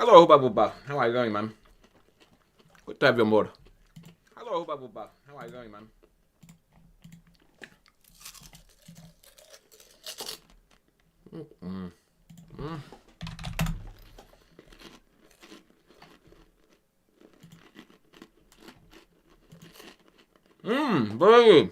Hello, Hubba Bubba. How are you going, man? Good to have you on board. Hello, Hubba Bubba. How are you going, man? Very good.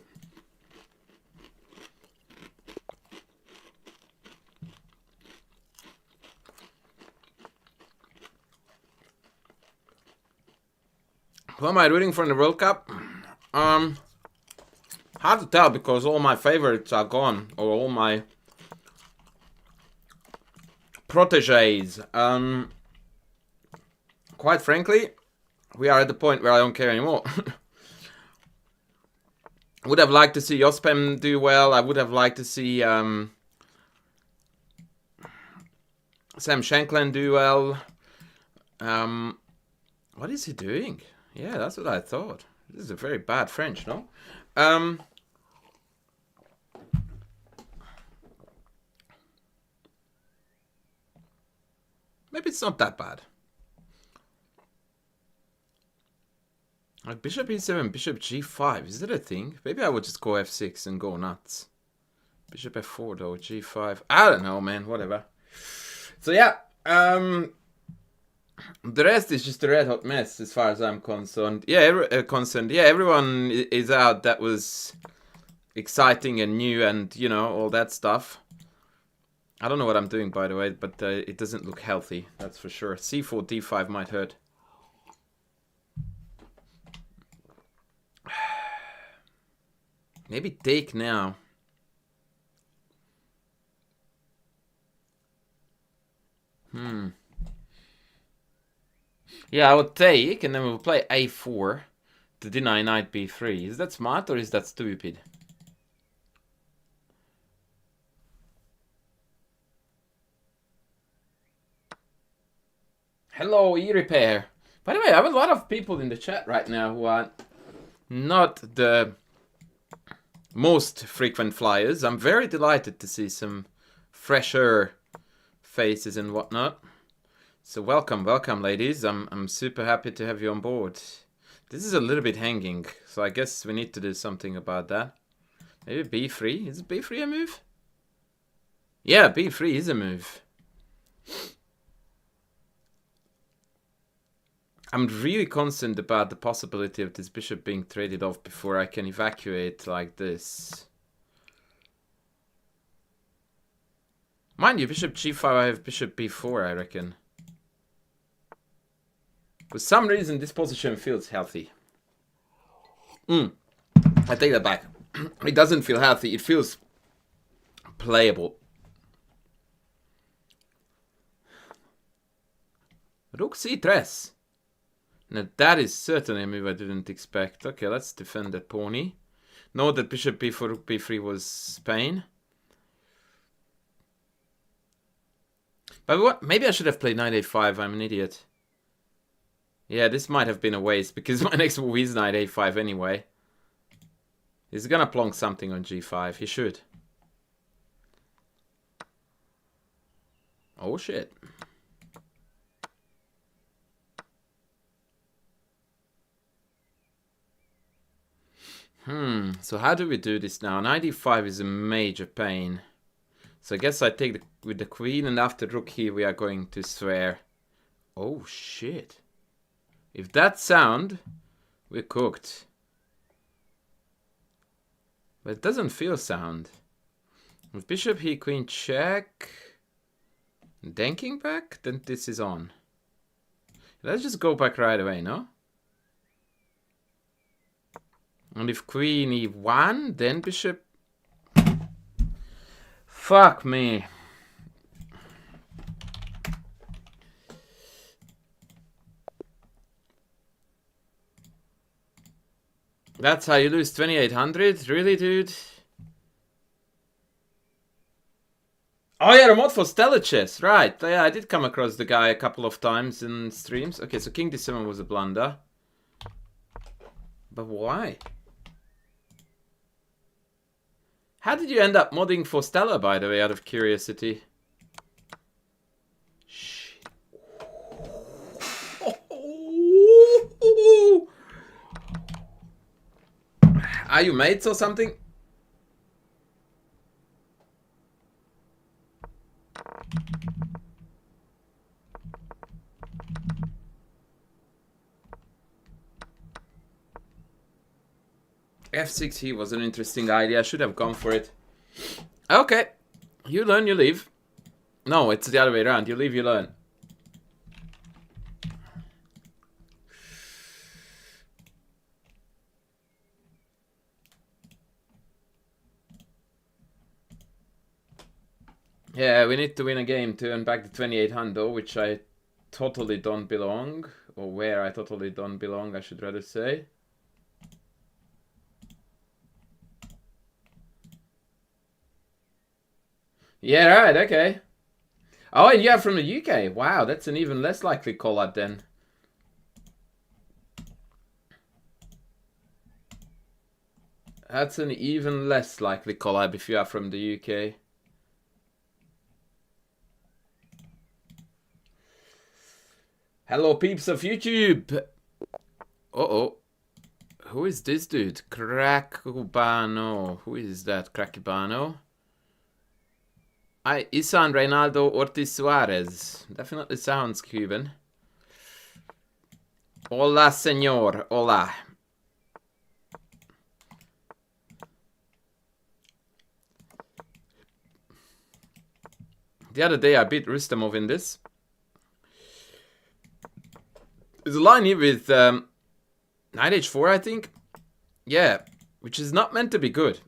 Who am I rooting for in the World Cup? Hard to tell because all my favorites are gone, or all my proteges. Quite frankly, we are at the point where I don't care anymore. Would have liked to see Jospem do well. I would have liked to see Sam Shankland do well. What is he doing? Yeah, that's what I thought. This is a very bad French, no? Maybe it's not that bad. Like bishop e7, bishop g5. Is that a thing? Maybe I would just go f6 and go nuts. Bishop f4 though, g5. I don't know, man. Whatever. So yeah, the rest is just a red hot mess as far as I'm concerned. Yeah, everyone is out. That was exciting and new, and you know all that stuff. I don't know what I'm doing, by the way, but it doesn't look healthy. That's for sure. c4, d5 might hurt. Maybe take now. Yeah, I would take, and then we'll play a4 to deny knight b3. Is that smart or is that stupid? Hello, e-repair. By the way, I have a lot of people in the chat right now who are not the most frequent flyers. I'm very delighted to see some fresher faces and whatnot. So welcome, ladies. I'm super happy to have you on board. This is a little bit hanging, so I guess we need to do something about that. Maybe b3. Is b3 a move? Yeah, b3 is a move. I'm really concerned about the possibility of this bishop being traded off before I can evacuate like this. Mind you, bishop g5, I have bishop b4, I reckon. For some reason, this position feels healthy. I take that back. It doesn't feel healthy, it feels playable. Rook c3. Now that is certainly a move I didn't expect. Okay, let's defend that pony. Note that bishop b4, rook b3 was Spain. But what? Maybe I should have played knight a5. I'm an idiot. Yeah, this might have been a waste because my next move is knight a5 anyway. He's gonna plonk something on g5. He should. Oh shit. So how do we do this now? Knight e5 is a major pain. So I guess I take with the queen, and after rook here we are going to swear. Oh shit. If that's sound, we're cooked. But it doesn't feel sound. With bishop here, queen check. Then king back, then this is on. Let's just go back right away, no? And if queen e1, then bishop... Fuck me. That's how you lose 2800? Really, dude? Oh yeah, remote for Stellar Chess, right. Yeah, I did come across the guy a couple of times in streams. Okay, so king d7 was a blunder. But why? How did you end up modding for Stella, by the way, out of curiosity? Shit. No! Are you mates or something? F6 here was an interesting idea. I should have gone for it. Okay. You learn, you leave. No, it's the other way around. You leave, you learn. Yeah, we need to win a game to earn back the 2800, which I totally don't belong. Or where I totally don't belong, I should rather say. Yeah, right, okay. Oh, and you're from the UK. Wow, that's an even less likely call-out then. That's an even less likely collab if you are from the UK. Hello, peeps of YouTube. Uh-oh. Who is this dude? Crackubano. Who is that? Crackubano? Isan Reynaldo Ortiz Suarez. Definitely sounds Cuban. Hola, señor. Hola. The other day I beat Rustamov in this. There's a line here with knight h4, I think. Yeah, which is not meant to be good.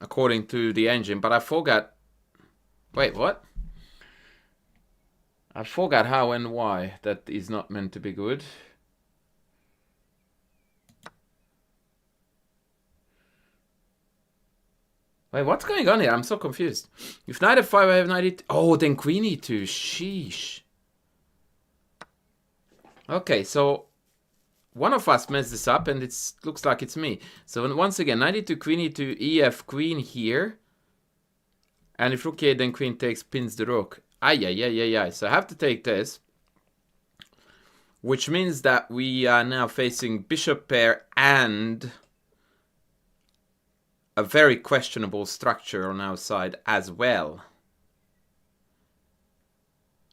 According to the engine, but I forgot. Wait, what? I forgot how and why that is not meant to be good. Wait, what's going on here? I'm so confused. If knight f5, I have knight e2. Oh, then queen e2. Sheesh. Okay, so one of us messed this up, and it looks like it's me. So once again, knight e2, queen e2, ef, queen here. And if rook a8, then queen takes, pins the rook. Ay. So I have to take this. Which means that we are now facing bishop pair and a very questionable structure on our side as well.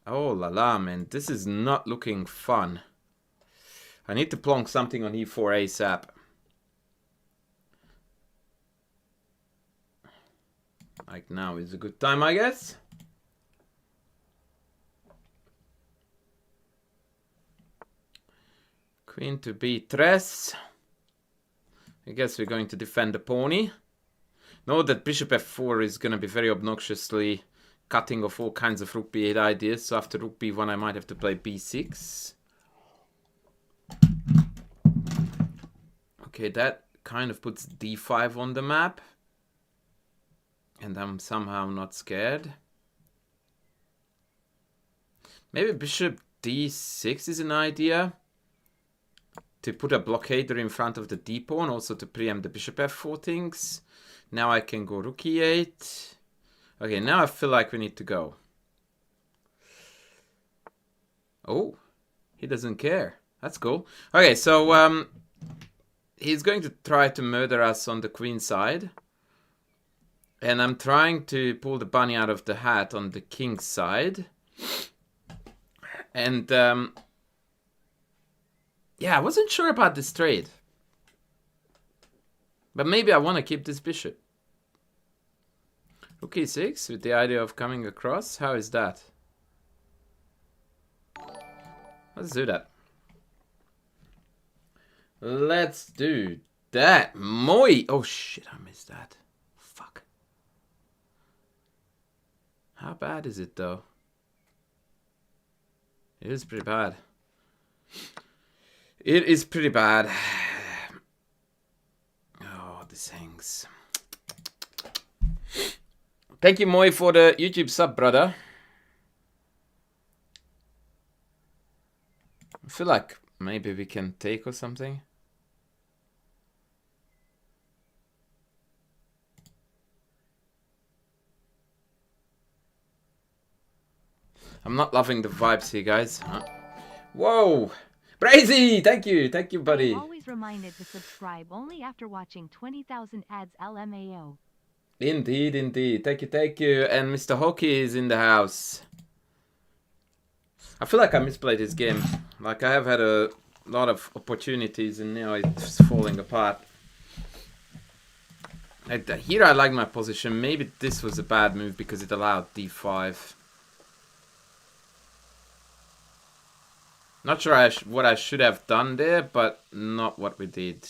Oh la la, man. This is not looking fun. I need to plonk something on e4 ASAP. Like now is a good time, I guess. Queen to b3. I guess we're going to defend the pony. Know that bishop f4 is going to be very obnoxiously cutting off all kinds of rook b8 ideas. So after rook b1, I might have to play b6. Okay, that kind of puts d5 on the map. And I'm somehow not scared. Maybe bishop d6 is an idea. To put a blockader in front of the d-pawn, also to preempt the bishop f4 things. Now I can go rook e8. Okay, now I feel like we need to go. Oh, he doesn't care. That's cool. Okay, so he's going to try to murder us on the queen side. And I'm trying to pull the bunny out of the hat on the king side. And yeah, I wasn't sure about this trade. But maybe I want to keep this bishop. Rook e6 with the idea of coming across. How is that? Let's do that. Let's do that. Moi. Oh shit, I missed that. Fuck. How bad is it though? It is pretty bad. It is pretty bad. Oh, this hangs. Thank you, Moi, for the YouTube sub, brother. I feel like maybe we can take or something. I'm not loving the vibes here, guys. Huh? Whoa! Brazy! Thank you, buddy. Always reminded to subscribe only after watching 20,000 ads LMAO. Indeed, indeed. Thank you. And Mr. Hockey is in the house. I feel like I misplayed this game. Like, I have had a lot of opportunities and now it's falling apart. Here I like my position. Maybe this was a bad move because it allowed d5. Not sure what I should have done there, but not what we did.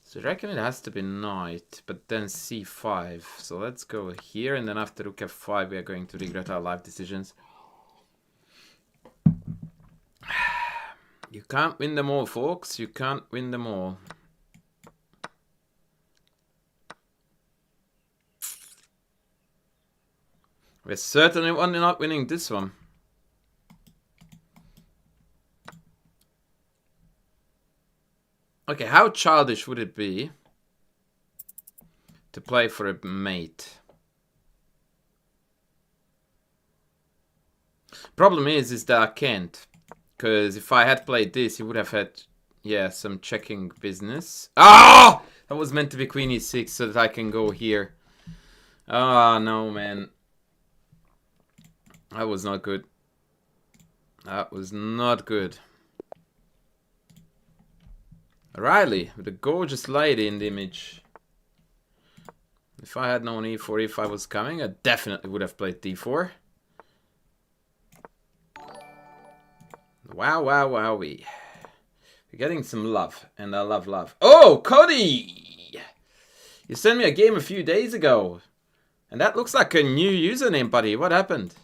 So I reckon it has to be knight, but then c5. So let's go here, and then after rook f5 we are going to regret our life decisions. You can't win them all, folks. You can't win them all. We're certainly not winning this one. Okay, how childish would it be to play for a mate? Problem is that I can't. Because if I had played this, he would have had, yeah, some checking business. Ah! Oh! That was meant to be queen e6 so that I can go here. Ah, oh, no, man. That was not good. That was not good. Riley, with a gorgeous lady in the image. If I had known e4 if I was coming, I definitely would have played d4. Wow, wow, wowee. We're getting some love, and I love love. Oh, Cody! You sent me a game a few days ago. And that looks like a new username, buddy. What happened?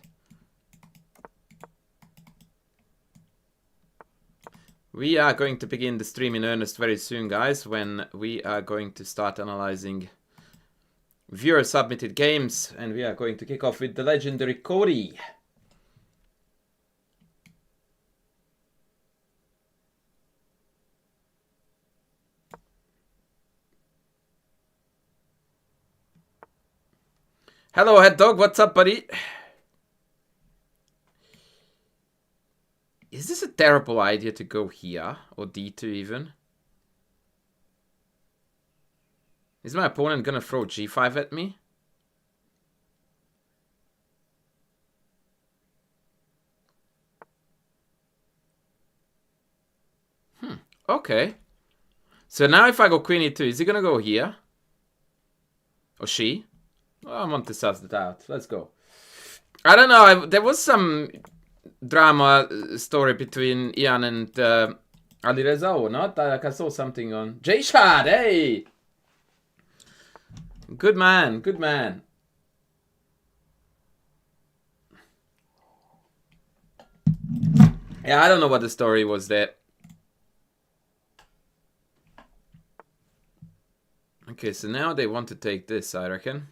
We are going to begin the stream in earnest very soon, guys, when we are going to start analyzing viewer-submitted games, and we are going to kick off with the legendary Cody. Hello, Head Dog. What's up, buddy? Is this a terrible idea to go here? Or d2 even? Is my opponent gonna throw g5 at me? Okay. So now if I go queen e2, is he gonna go here? Or she? Well, I want to suss that out. Let's go. I don't know. There was some drama story between Ian and Ali Reza, or not? I saw something on Jayshad. Hey, good man, good man. Yeah, I don't know what the story was there. Okay, so now they want to take this, I reckon.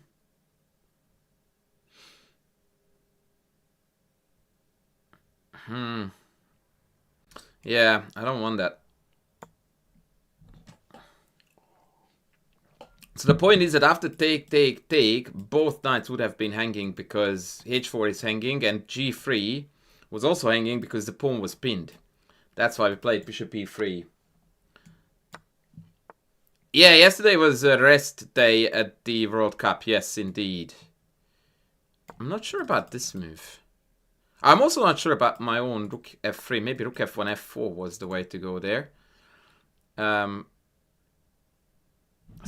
Yeah, I don't want that. So the point is that after take, both knights would have been hanging because h4 is hanging and g3 was also hanging because the pawn was pinned. That's why we played bishop e3. Yeah, yesterday was a rest day at the World Cup. Yes, indeed. I'm not sure about this move. I'm also not sure about my own rook f3. Maybe rook f1, f4 was the way to go there. So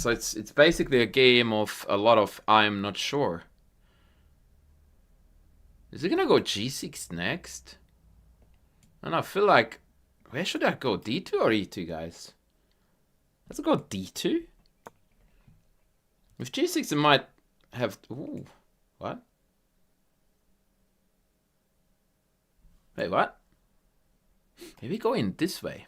it's basically a game of a lot of I'm not sure. Is he gonna go g6 next? And I feel like, where should I go? d2 or e2, guys? Let's go d2. With g6 it might have... Ooh, what? Wait, what? Maybe go in this way.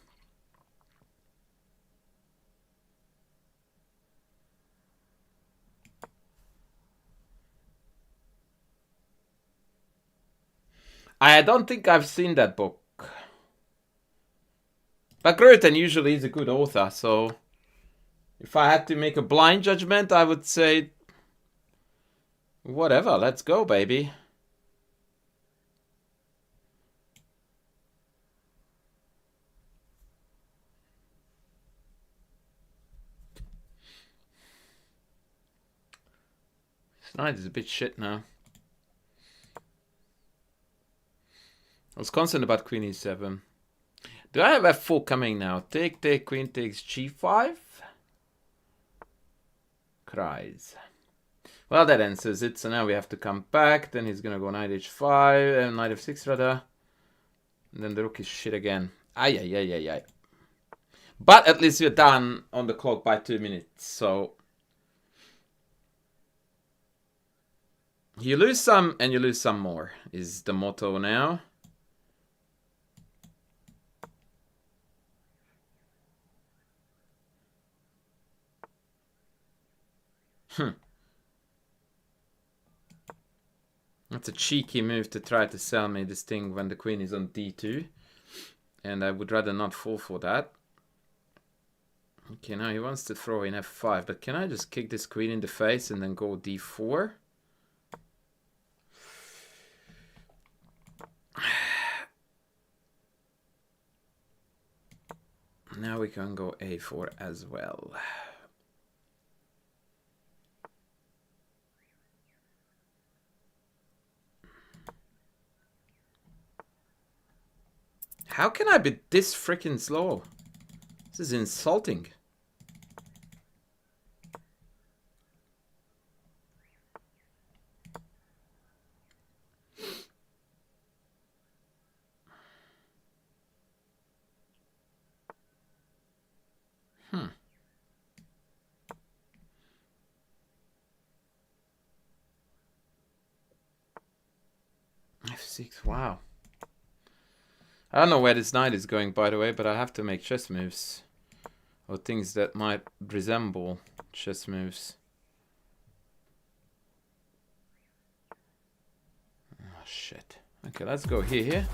I don't think I've seen that book. But Gröten usually is a good author, so... If I had to make a blind judgment, I would say... Whatever, let's go, baby. This knight is a bit shit now. I was concerned about queen e7. Do I have f4 coming now? Take, queen takes g5. Cries. Well, that answers it. So now we have to come back. Then he's gonna go knight h5 and knight f6 rather. And then the rook is shit again. Ay, ay, ay, ay, ay. But at least we're done on the clock by 2 minutes. So you lose some and you lose some more is the motto now. That's a cheeky move to try to sell me this thing when the queen is on d2. And I would rather not fall for that. Okay, now he wants to throw in f5. But can I just kick this queen in the face and then go d4? Now we can go a4 as well. How can I be this freaking slow? This is insulting. f6, wow. I don't know where this knight is going, by the way, but I have to make chess moves. Or things that might resemble chess moves. Oh, shit. Okay, let's go here.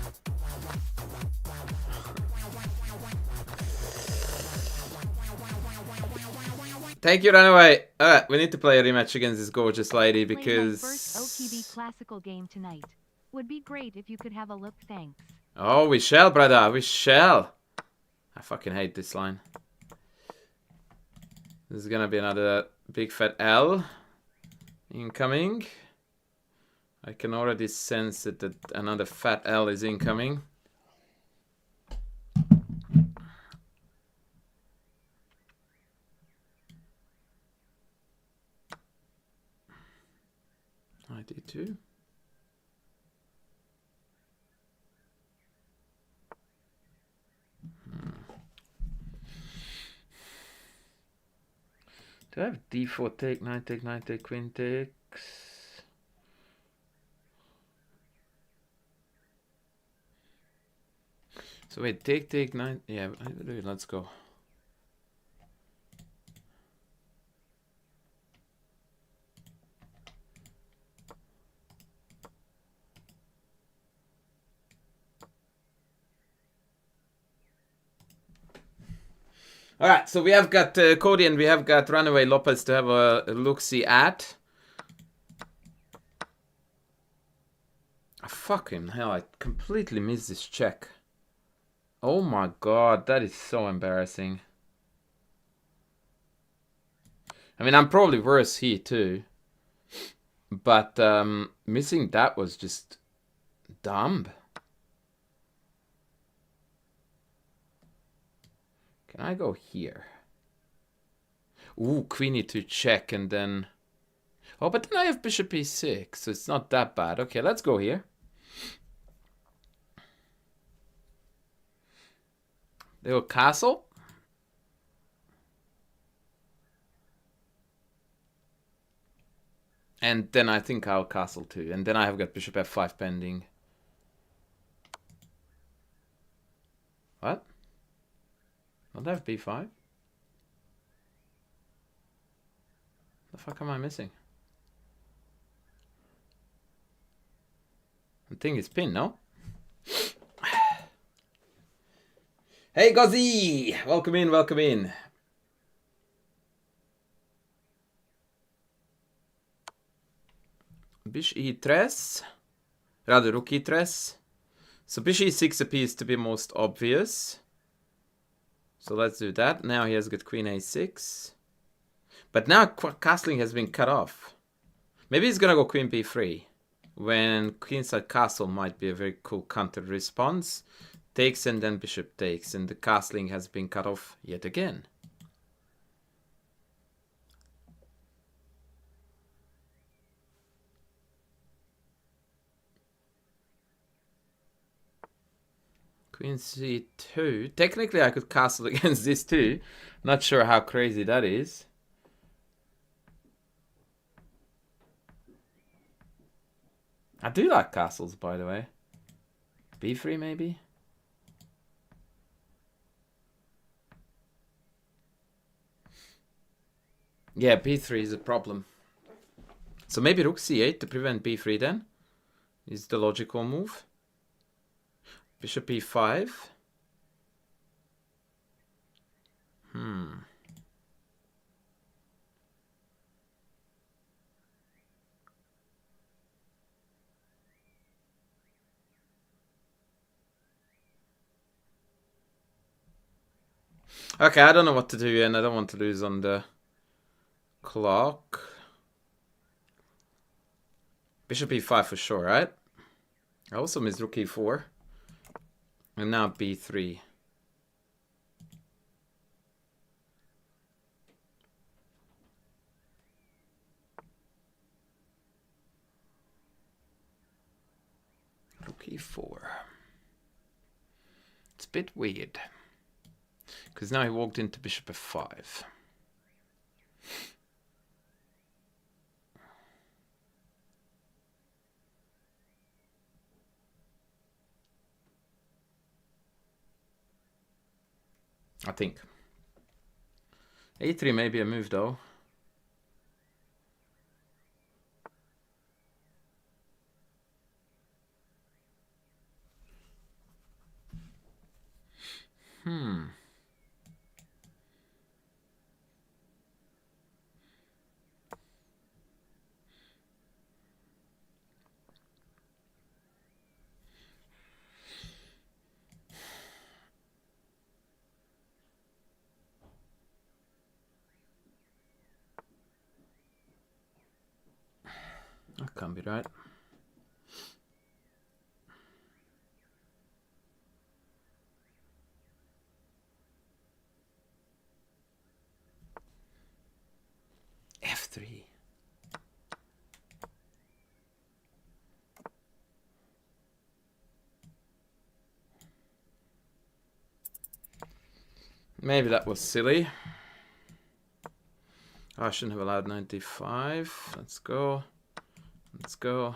Thank you, Runaway. Alright, we need to play a rematch against this gorgeous lady because... Play my first OTB classical game tonight. Would be great if you could have a look, thanks. Oh, we shall, brother. We shall. I fucking hate this line. This is gonna be another big fat L incoming. I can already sense it that another fat L is incoming. I did too. Do I have d4 take, knight take, knight take, queen takes? So wait, take, knight. Yeah, let's go. All right, so we have got Cody and we have got Runaway Lopez to have a look-see at. Fucking hell, I completely missed this check. Oh my god, that is so embarrassing. I mean, I'm probably worse here too. But missing that was just dumb. Can I go here? Ooh, queen e2 check and then... Oh, but then I have bishop e6, so it's not that bad. Okay, let's go here. They will castle. And then I think I'll castle too. And then I have got bishop f5 pending. What? Don't I have b5? The fuck am I missing? The thing is pinned, no? Hey, Gozzy! Welcome in, welcome in. Bish e3. Rather, rook e3. So bishop e6 appears to be most obvious. So let's do that. Now he has got queen a6. But now castling has been cut off. Maybe he's gonna go queen b3. When queenside castle might be a very cool counter response. Takes and then bishop takes, and the castling has been cut off yet again. Queen c2. Technically, I could castle against this too. Not sure how crazy that is. I do like castles, by the way. b3 maybe? Yeah, b3 is a problem. So maybe rook c8 to prevent b3 then? Is the logical move. Bishop e5. Okay, I don't know what to do, and I don't want to lose on the clock. Bishop e5 for sure, right? I also missed rook e4. And now b3. Rook e4. It's a bit weird. Because now he walked into bishop f5. I think. a3 may be a move though. That can't be right. f3. Maybe that was silly. Oh, I shouldn't have allowed 95. Let's go. Let's go.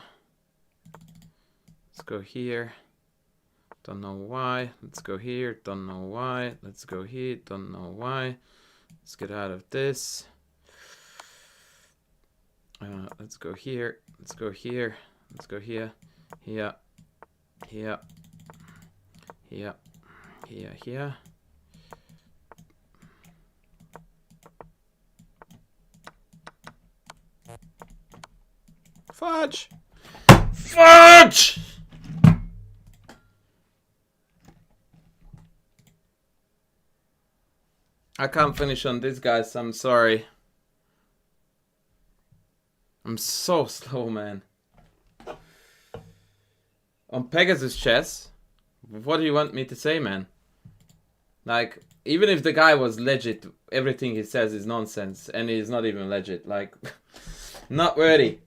Let's go here. Don't know why. Let's go here. Don't know why. Let's go here. Don't know why. Let's get out of this. Let's go here. Let's go here. Let's go here. Here. Here. Here. Here. Here. Fudge! Fudge! I can't finish on this, guys. I'm sorry. I'm so slow, man. On Pegasus Chess, what do you want me to say, man? Like, even if the guy was legit, everything he says is nonsense, and he's not even legit. Like, not worthy.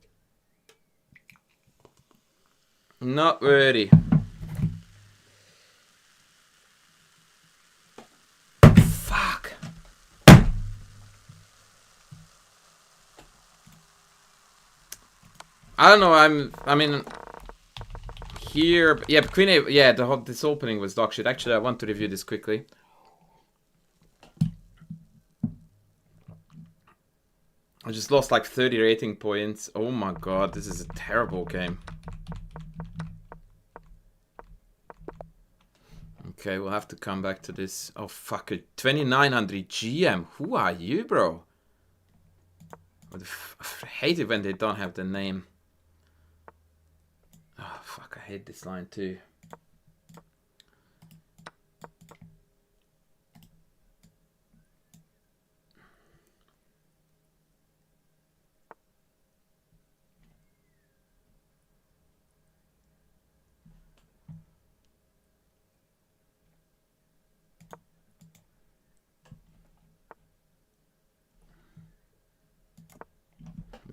Not worthy. Fuck. I don't know. I mean, here. Yeah, Queen A. Yeah, this opening was dog shit. Actually, I want to review this quickly. I just lost like 30 rating points. Oh my god, this is a terrible game. Okay, we'll have to come back to this. Oh, fuck it. 2900 GM. Who are you, bro? I hate it when they don't have the name. Oh, fuck. I hate this line too.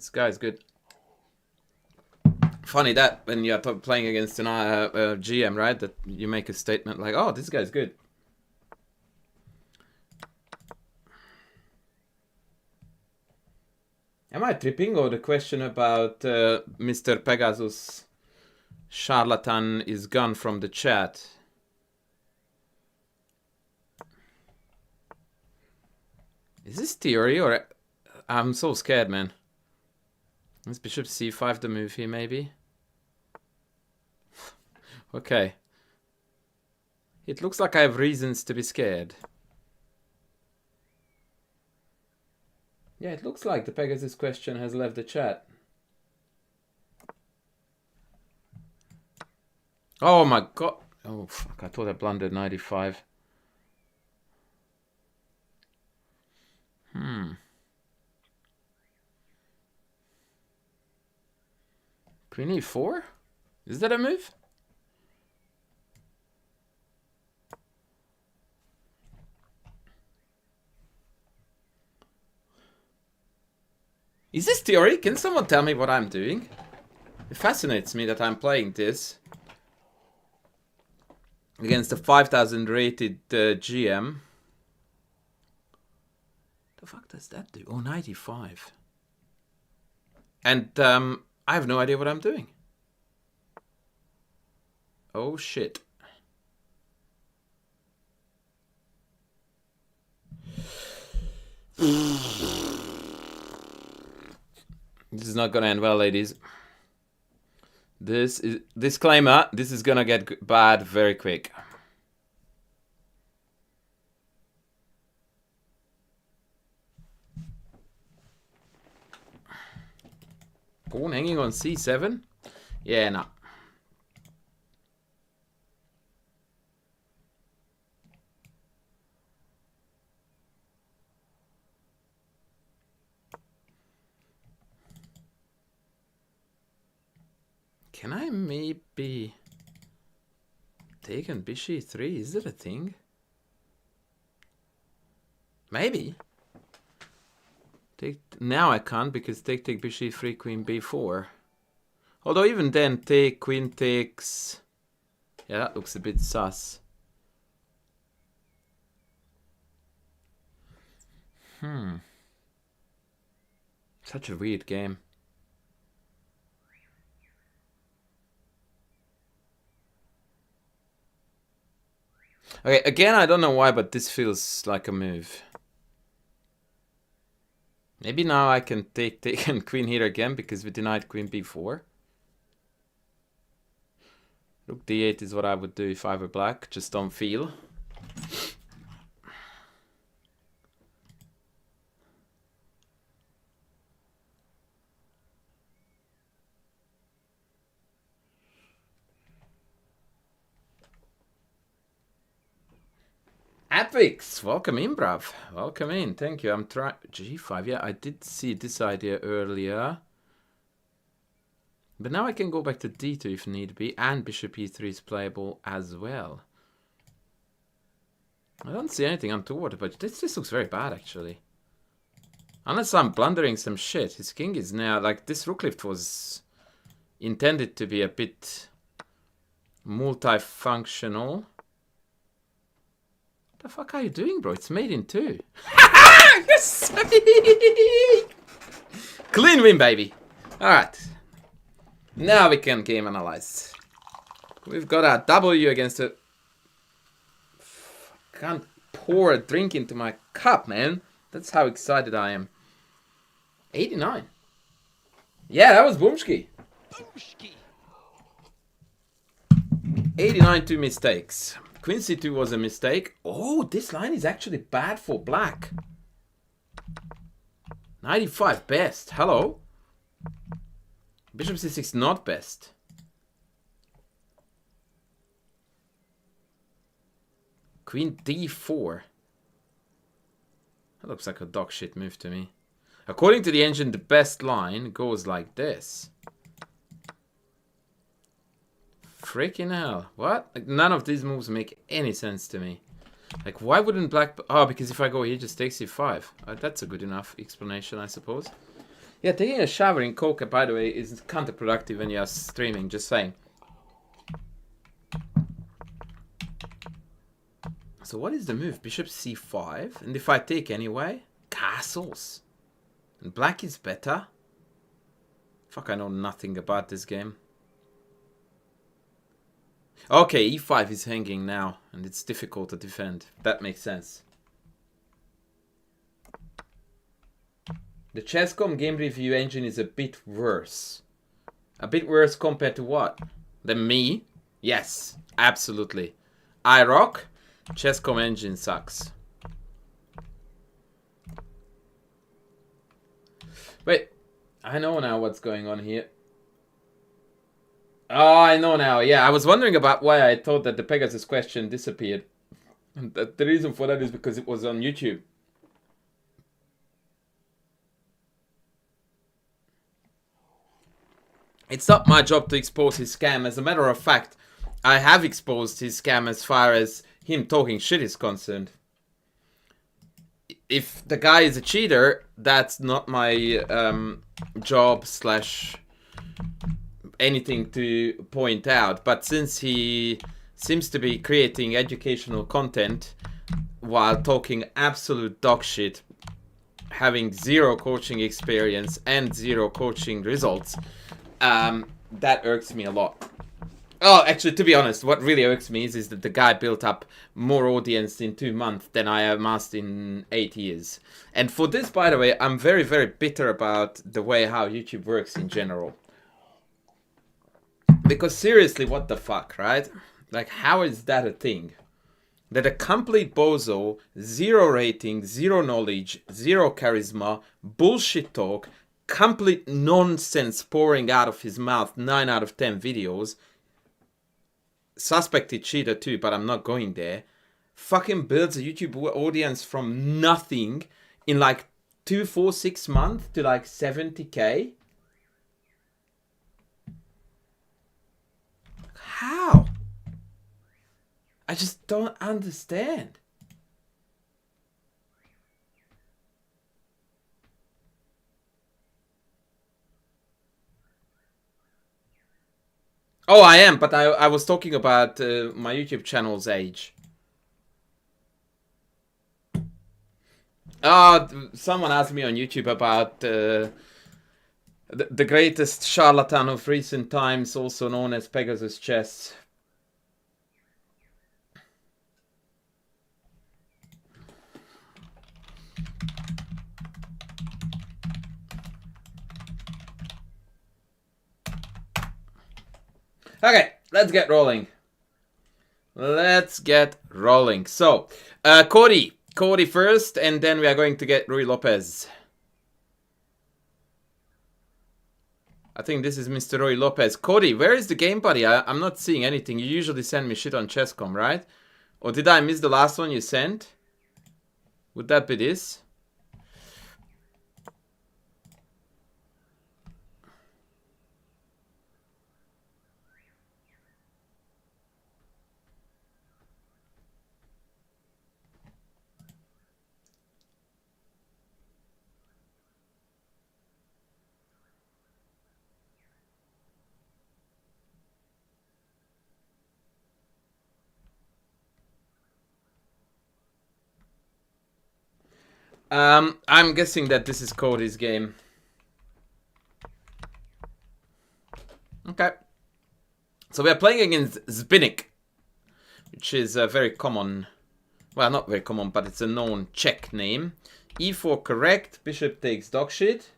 This guy's good. Funny that when you're playing against an GM, right? That you make a statement like, "Oh, this guy's good." Am I tripping, or the question about Mr. Pegasus charlatan is gone from the chat? Is this theory, or I'm so scared, man? Is bishop c5 the move here, maybe? Okay. It looks like I have reasons to be scared. Yeah, it looks like the Pegasus question has left the chat. Oh my god. Oh, fuck. I thought I blundered 95. Queen e4? Is that a move? Is this theory? Can someone tell me what I'm doing? It fascinates me that I'm playing this against a 5,000 rated GM. The fuck does that do? Oh, 95. And I have no idea what I'm doing. Oh shit. This is not gonna end well, ladies. This is disclaimer. This is gonna get bad very quick. Pawn hanging on c7. Yeah, no. Can I maybe take on bishop 3? Is that a thing? Maybe. Now I can't because take bishop 3, queen b4. Although even then, take queen takes. Yeah, that looks a bit sus. Such a weird game. Okay, again, I don't know why, but this feels like a move. Maybe now I can take queen here again because we denied queen b4. Rook d8 is what I would do if I were black. Just don't feel. Apix, welcome in, bruv. Welcome in. Thank you. I'm trying g5. Yeah, I did see this idea earlier. But now I can go back to d2 if need be, and bishop e3 is playable as well. I don't see anything untoward, but this looks very bad, actually. Unless I'm blundering some shit. His king is now, like, this rook lift was intended to be a bit multifunctional. What the fuck are you doing, bro? It's made in two. Yes! Clean win, baby. Alright. Now we can game analyze. We've got a W against a... Can't pour a drink into my cup, man. That's how excited I am. 89. Yeah, that was Boomski. 89, 2 mistakes. Queen c2 was a mistake. Oh, this line is actually bad for black. 95 best. Hello. Bishop c6 not best. Queen d4. That looks like a dog shit move to me. According to the engine, the best line goes like this. Freaking hell. What? Like, none of these moves make any sense to me. Like, why wouldn't black... Oh, because if I go here, just takes c5. That's a good enough explanation, I suppose. Yeah, taking a shower in coca, by the way, is counterproductive when you are streaming, just saying. So what is the move? Bishop c5. And if I take anyway? Castles. And black is better? Fuck, I know nothing about this game. Okay, e5 is hanging now. And it's difficult to defend. That makes sense. The ChessCom game review engine is a bit worse. A bit worse compared to what? Than me? Yes, absolutely. I rock. ChessCom engine sucks. Wait, I know now what's going on here. Oh, I know now. Yeah, I was wondering about why I thought that the Pegasus question disappeared. And the reason for that is because it was on YouTube. It's not my job to expose his scam. As a matter of fact, I have exposed his scam as far as him talking shit is concerned. If the guy is a cheater, that's not my job slash anything to point out. But since he seems to be creating educational content while talking absolute dog shit, having zero coaching experience and zero coaching results, that irks me a lot. Oh, actually, to be honest, what really irks me is that the guy built up more audience in 2 months than I amassed in 8 years. And for this, by the way, I'm very, very bitter about the way how YouTube works in general. Because seriously, what the fuck, right? Like, how is that a thing? That a complete bozo, 0 rating, 0 knowledge, 0 charisma, bullshit talk, complete nonsense pouring out of his mouth, 9 out of 10 videos, suspected cheater too, but I'm not going there, fucking builds a YouTube audience from nothing in like 2, 4, 6 months to like 70k? How? I just don't understand. Oh, I am, but I was talking about my YouTube channel's age. Someone asked me on YouTube about the greatest charlatan of recent times, also known as Pegasus Chess. Okay, let's get rolling. Let's get rolling. So, Cody first, and then we are going to get Rui Lopez. I think this is Mr. Rui Lopez. Cody, where is the game, buddy? I'm not seeing anything. You usually send me shit on ChessCom, right? Or did I miss the last one you sent? Would that be this? I'm guessing that this is Cody's game. Okay. So we are playing against Zbigniew, which is a very common, well, not very common, but it's a known Czech name. E4 correct, bishop takes dog shit.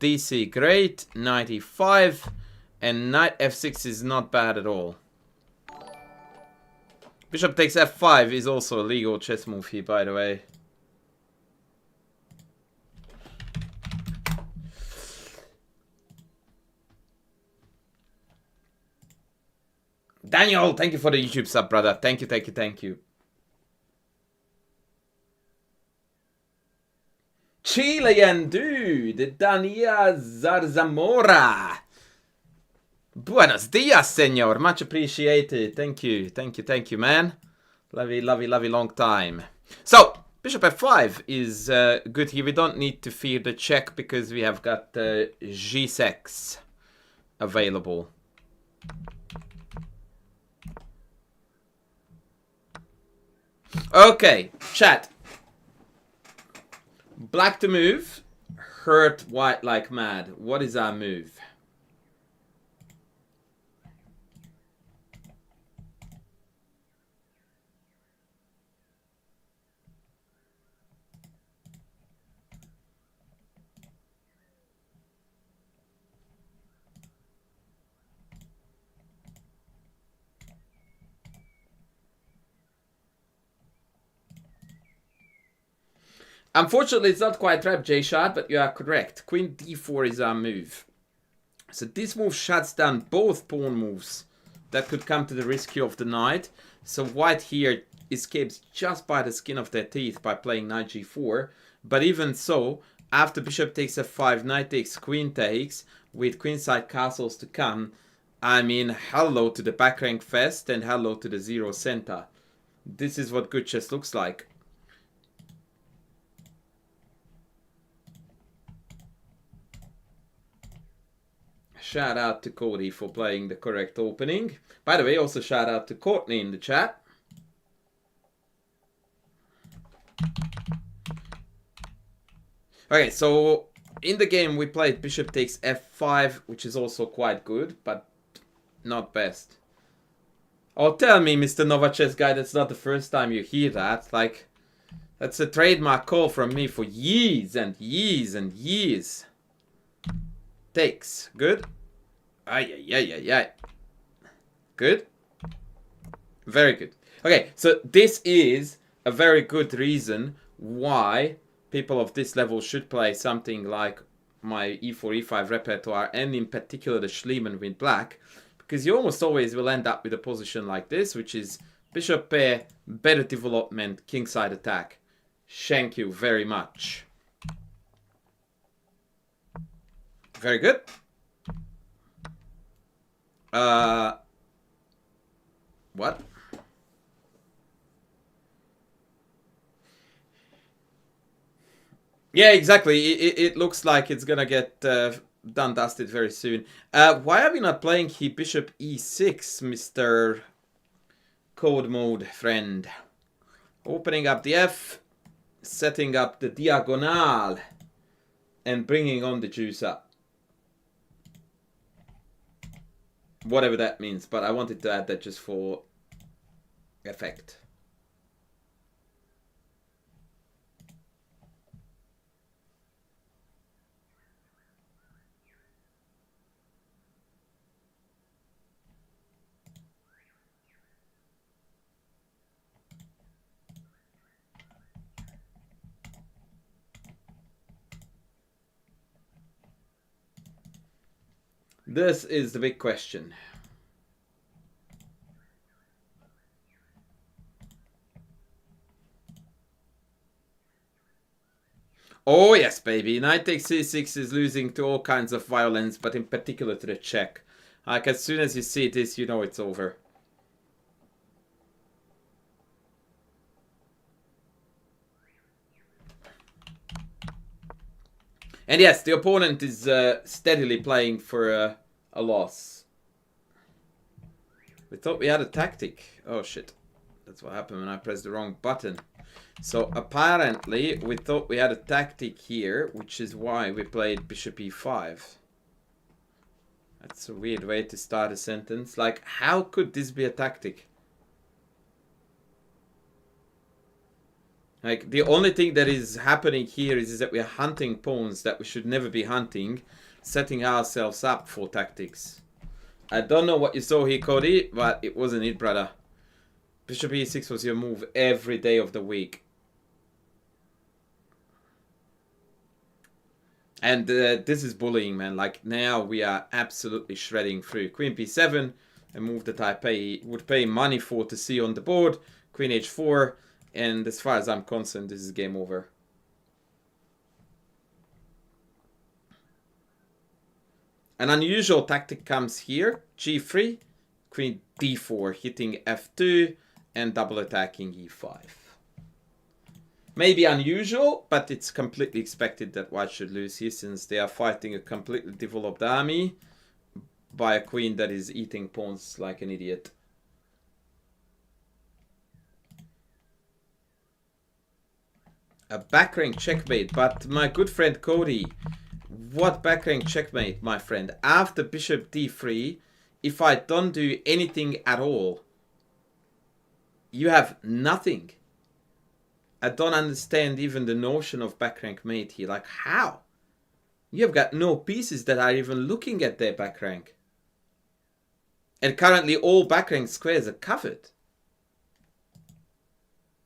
DC great, knight e5, and knight f6 is not bad at all. Bishop takes f5 is also a legal chess move here, by the way. Daniel, thank you for the YouTube sub, brother. Thank you, thank you, thank you. Chilean dude, Dania Zarzamora. Buenos dias, senor. Much appreciated. Thank you, thank you, thank you, man. Lovely, lovely, lovely long time. So, Bishop f5 is good here. We don't need to fear the check because we have got g6 available. Okay, chat. Black to move. Hurt white like mad. What is our move? Unfortunately, it's not quite right, J-Shot, but you are correct. Queen d4 is our move. So this move shuts down both pawn moves that could come to the rescue of the knight. So white here escapes just by the skin of their teeth by playing knight g4. But even so, after bishop takes f5, knight takes, queen takes, with queenside castles to come, I mean, hello to the back rank fest and hello to the zero center. This is what good chess looks like. Shout out to Cody for playing the correct opening. By the way, also shout out to Courtney in the chat. Okay, so in the game we played bishop takes f5, which is also quite good, but not best. Oh, tell me, Mr. Nova Chess Guy, that's not the first time you hear that. Like, that's a trademark call from me for years and years and years. Takes. Good. Ay. Good. Very good. Okay, so this is a very good reason why people of this level should play something like my e4, e5 repertoire, and in particular the Schliemann with black, because you almost always will end up with a position like this, which is bishop pair, better development, kingside attack. Thank you very much. Very good. What? Yeah, exactly. It looks like it's gonna get done dusted very soon. Why are we not playing here bishop e6, Mr. Code Mode friend? Opening up the f, setting up the diagonal, and bringing on the juice up. Whatever that means, but I wanted to add that just for effect. This is the big question. Oh yes, baby. Knight takes c6 is losing to all kinds of violence, but in particular to the check. Like, as soon as you see this, you know it's over. And yes, the opponent is steadily playing for a loss. We thought we had a tactic. Oh shit. That's what happened when I pressed the wrong button. So apparently we thought we had a tactic here, which is why we played bishop e5. That's a weird way to start a sentence. Like, how could this be a tactic? Like, the only thing that is happening here is that we are hunting pawns that we should never be hunting, setting ourselves up for tactics. I don't know what you saw here, Cody, but it wasn't it, brother. Bishop e6 was your move every day of the week. And this is bullying, man. Like, now we are absolutely shredding through. Queen b7, a move that I would pay money for to see on the board. Queen h4. And as far as I'm concerned, this is game over. An unusual tactic comes here. g3, queen d4, hitting f2, and double attacking e5. Maybe unusual, but it's completely expected that white should lose here since they are fighting a completely developed army by a queen that is eating pawns like an idiot. A back rank checkmate, but my good friend Cody, what back rank checkmate, my friend? After bishop d3, if I don't do anything at all, you have nothing. I don't understand even the notion of back rank mate here. Like, how? You have got no pieces that are even looking at their back rank. And currently all back rank squares are covered.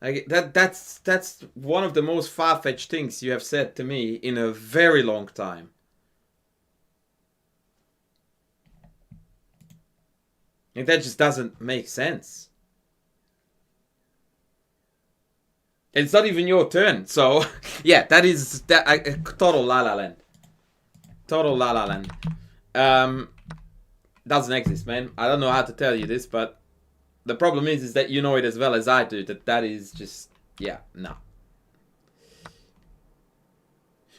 Like, that's one of the most far-fetched things you have said to me in a very long time. And that just doesn't make sense. It's not even your turn, so yeah, that is total la la land. Total la la land. Doesn't exist, man. I don't know how to tell you this, but the problem is that you know it as well as I do. That is just, yeah, no.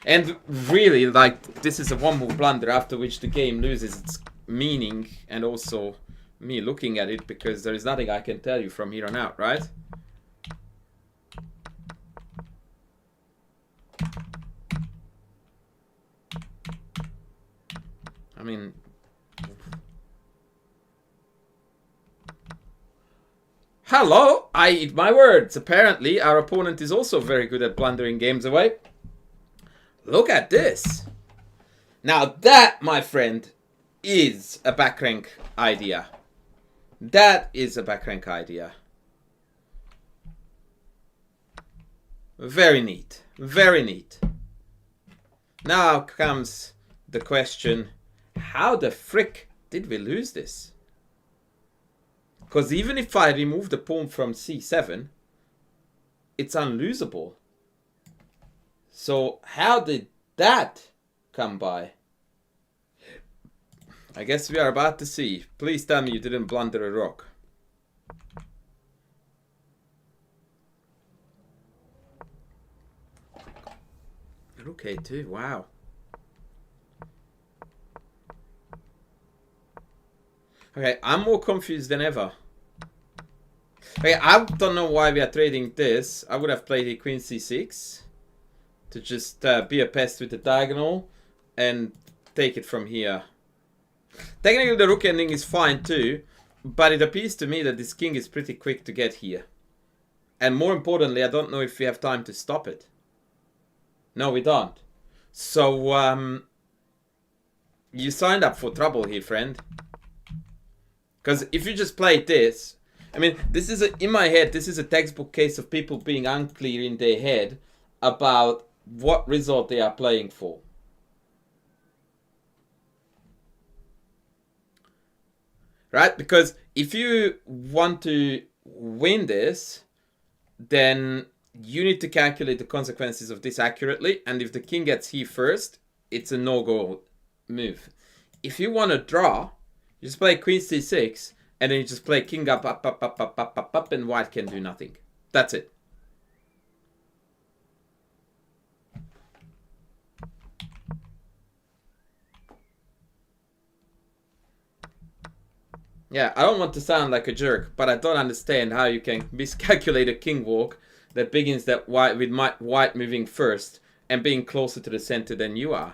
And really, like, this is a one-move blunder after which the game loses its meaning, and also me looking at it, because there is nothing I can tell you from here on out, right? I mean, hello, I eat my words. Apparently, our opponent is also very good at blundering games away. Look at this. Now that, my friend, is a back rank idea. That is a back rank idea. Very neat. Very neat. Now comes the question, how the frick did we lose this? Because even if I remove the pawn from c7, it's unlosable. So how did that come by? I guess we are about to see. Please tell me you didn't blunder a rook. Rook a2, wow. Okay, I'm more confused than ever. Okay, I don't know why we are trading this. I would have played a queen c6 to just be a pest with the diagonal and take it from here. Technically the rook ending is fine too, but it appears to me that this king is pretty quick to get here. And more importantly, I don't know if we have time to stop it. No, we don't. So, you signed up for trouble here, friend. Because if you just played this, I mean, this is in my head, this is a textbook case of people being unclear in their head about what result they are playing for. Right? Because if you want to win this, then you need to calculate the consequences of this accurately. And if the king gets here first, it's a no-go move. If you want to draw, you just play queen c6, and then you just play king up, and white can do nothing. That's it. Yeah, I don't want to sound like a jerk, but I don't understand how you can miscalculate a king walk that begins that white with white moving first and being closer to the center than you are.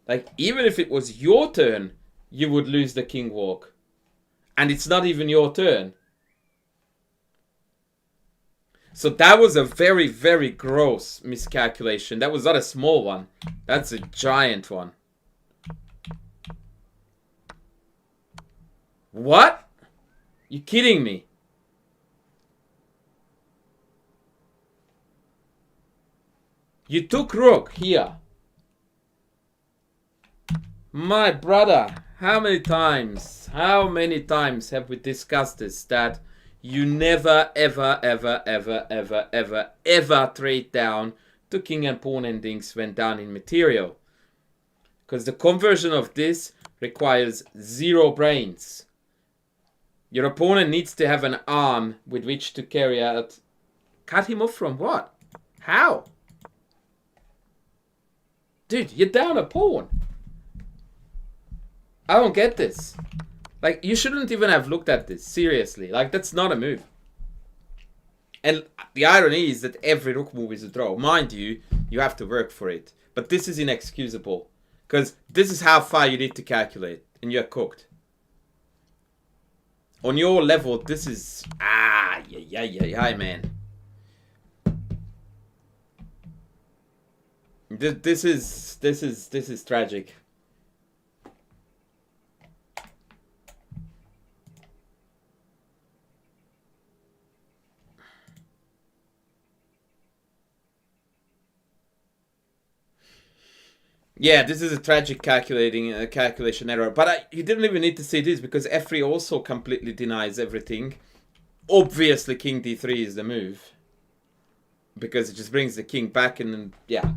Like, even if it was your turn, you would lose the king walk. And it's not even your turn. So that was a very, very gross miscalculation. That was not a small one. That's a giant one. What? You kidding me? You took rook here. My brother, how many times have we discussed this, that you never, ever, ever, ever, ever, ever, ever trade down to king and pawn endings when down in material? Because the conversion of this requires 0 brains. Your opponent needs to have an arm with which to carry out Cut him off from what? How? Dude, you're down a pawn. I don't get this. Like, you shouldn't even have looked at this. Seriously. Like, that's not a move. And the irony is that every rook move is a draw. Mind you, you have to work for it. But this is inexcusable. Because this is how far you need to calculate. And you're cooked. On your level, this is... yeah, man. This is tragic. Yeah, this is a tragic calculation error. But you didn't even need to see this because f3 also completely denies everything. Obviously, king d3 is the move. Because it just brings the king back and then, yeah.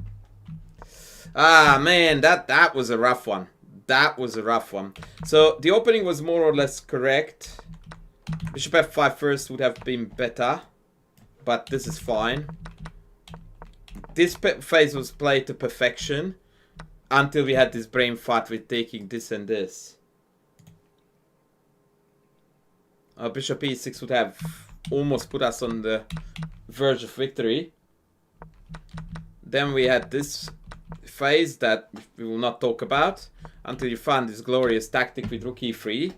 Ah, man, that was a rough one. That was a rough one. So, the opening was more or less correct. Bishop f5 first would have been better. But this is fine. This phase was played to perfection. Until we had this brain fart with taking this and this. Bishop e6 would have almost put us on the verge of victory. Then we had this phase that we will not talk about. Until you found this glorious tactic with rook e3.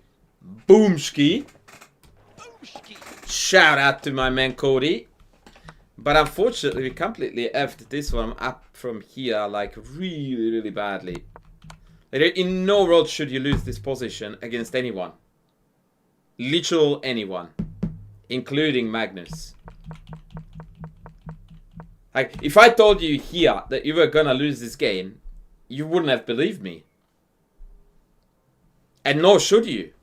Boomski. Shout out to my man Cody. But unfortunately, we completely effed this one up from here, like, really, really badly. In no world should you lose this position against anyone. Literal anyone. Including Magnus. Like, if I told you here that you were gonna lose this game, you wouldn't have believed me. And nor should you.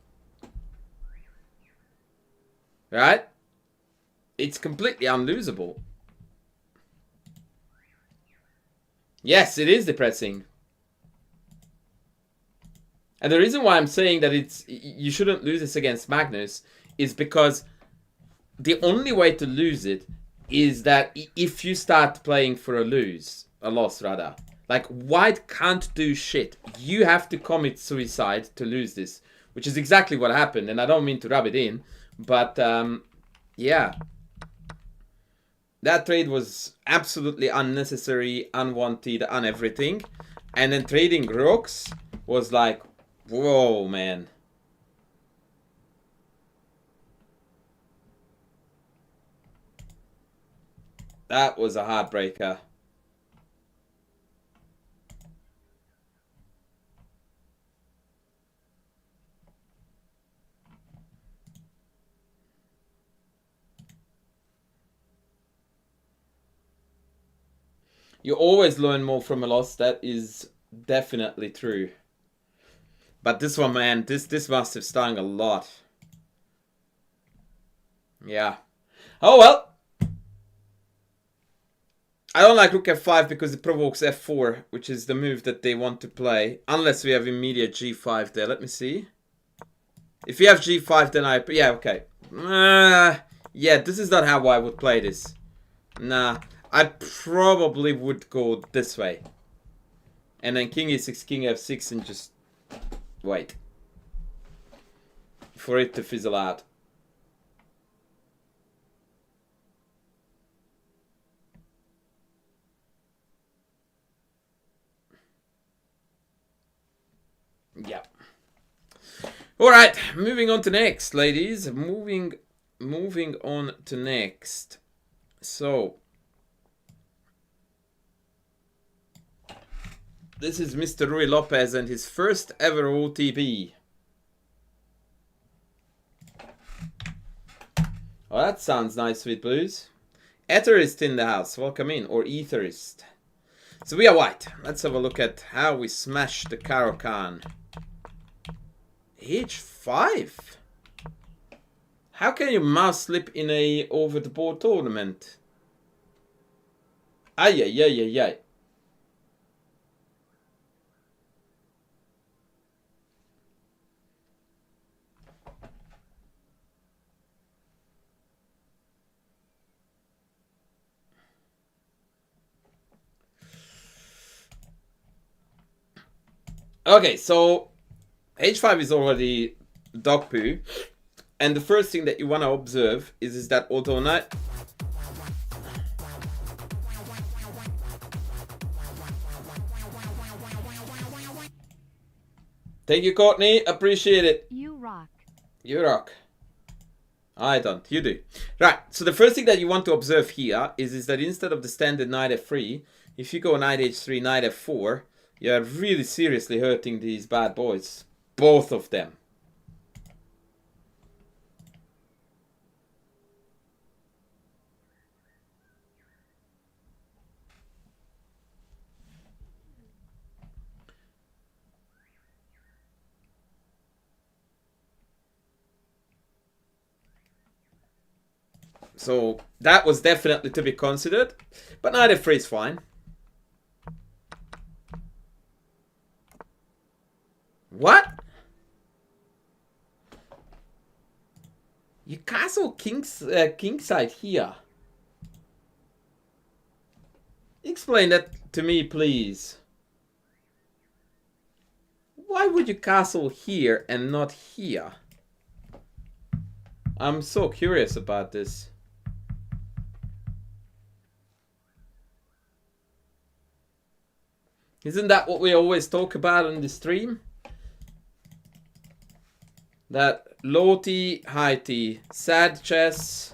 Right? It's completely unlosable. Yes, it is depressing. And the reason why I'm saying that you shouldn't lose this against Magnus is because the only way to lose it is that if you start playing for a loss rather. Like, White can't do shit. You have to commit suicide to lose this, which is exactly what happened. And I don't mean to rub it in, but yeah. That trade was absolutely unnecessary, unwanted, everything. And then trading rooks was like, whoa, man. That was a heartbreaker. You always learn more from a loss. That is definitely true. But this one, man, this must have stung a lot. Yeah. Oh, well. I don't like rook f5 because it provokes f4, which is the move that they want to play. Unless we have immediate g5 there. Let me see. If you have g5, then I... Yeah, okay. Yeah, this is not how I would play this. Nah. I probably would go this way. And then king e6, king f6, and just wait. For it to fizzle out. Yeah. Alright, moving on to next, ladies. Moving on to next. So... This is Mr. Rui Lopez and his first ever OTB. Oh, that sounds nice, Sweet Blues. Etherist in the house. Welcome in. Or Etherist. So we are White. Let's have a look at how we smash the Caro-Kann. H5? How can you mouse slip in a over-the-board tournament? Ay, ay, ay, ay, ay. Okay, so h5 is already dog poo. And the first thing that you want to observe is that although knight... Thank you, Courtney. Appreciate it. You rock. You rock. I don't. You do. Right. So the first thing that you want to observe here is that instead of the standard knight f3, if you go knight h3, knight f4, you're really seriously hurting these bad boys. Both of them. So that was definitely to be considered. But knight f3 is fine. What? You castle kingside here. Explain that to me, please. Why would you castle here and not here? I'm so curious about this. Isn't that what we always talk about on the stream? That low T, high T, sad chess,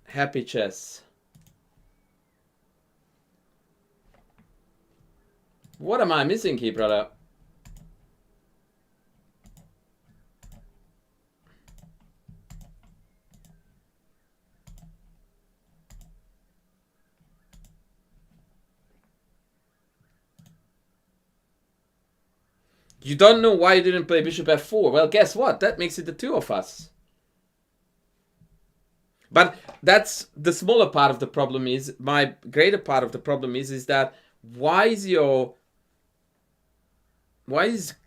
happy chess. What am I missing here, brother? You don't know why you didn't play bishop f4. Well, guess what? That makes it the two of us. But that's the smaller part of the problem. Is my greater part of the problem is that why is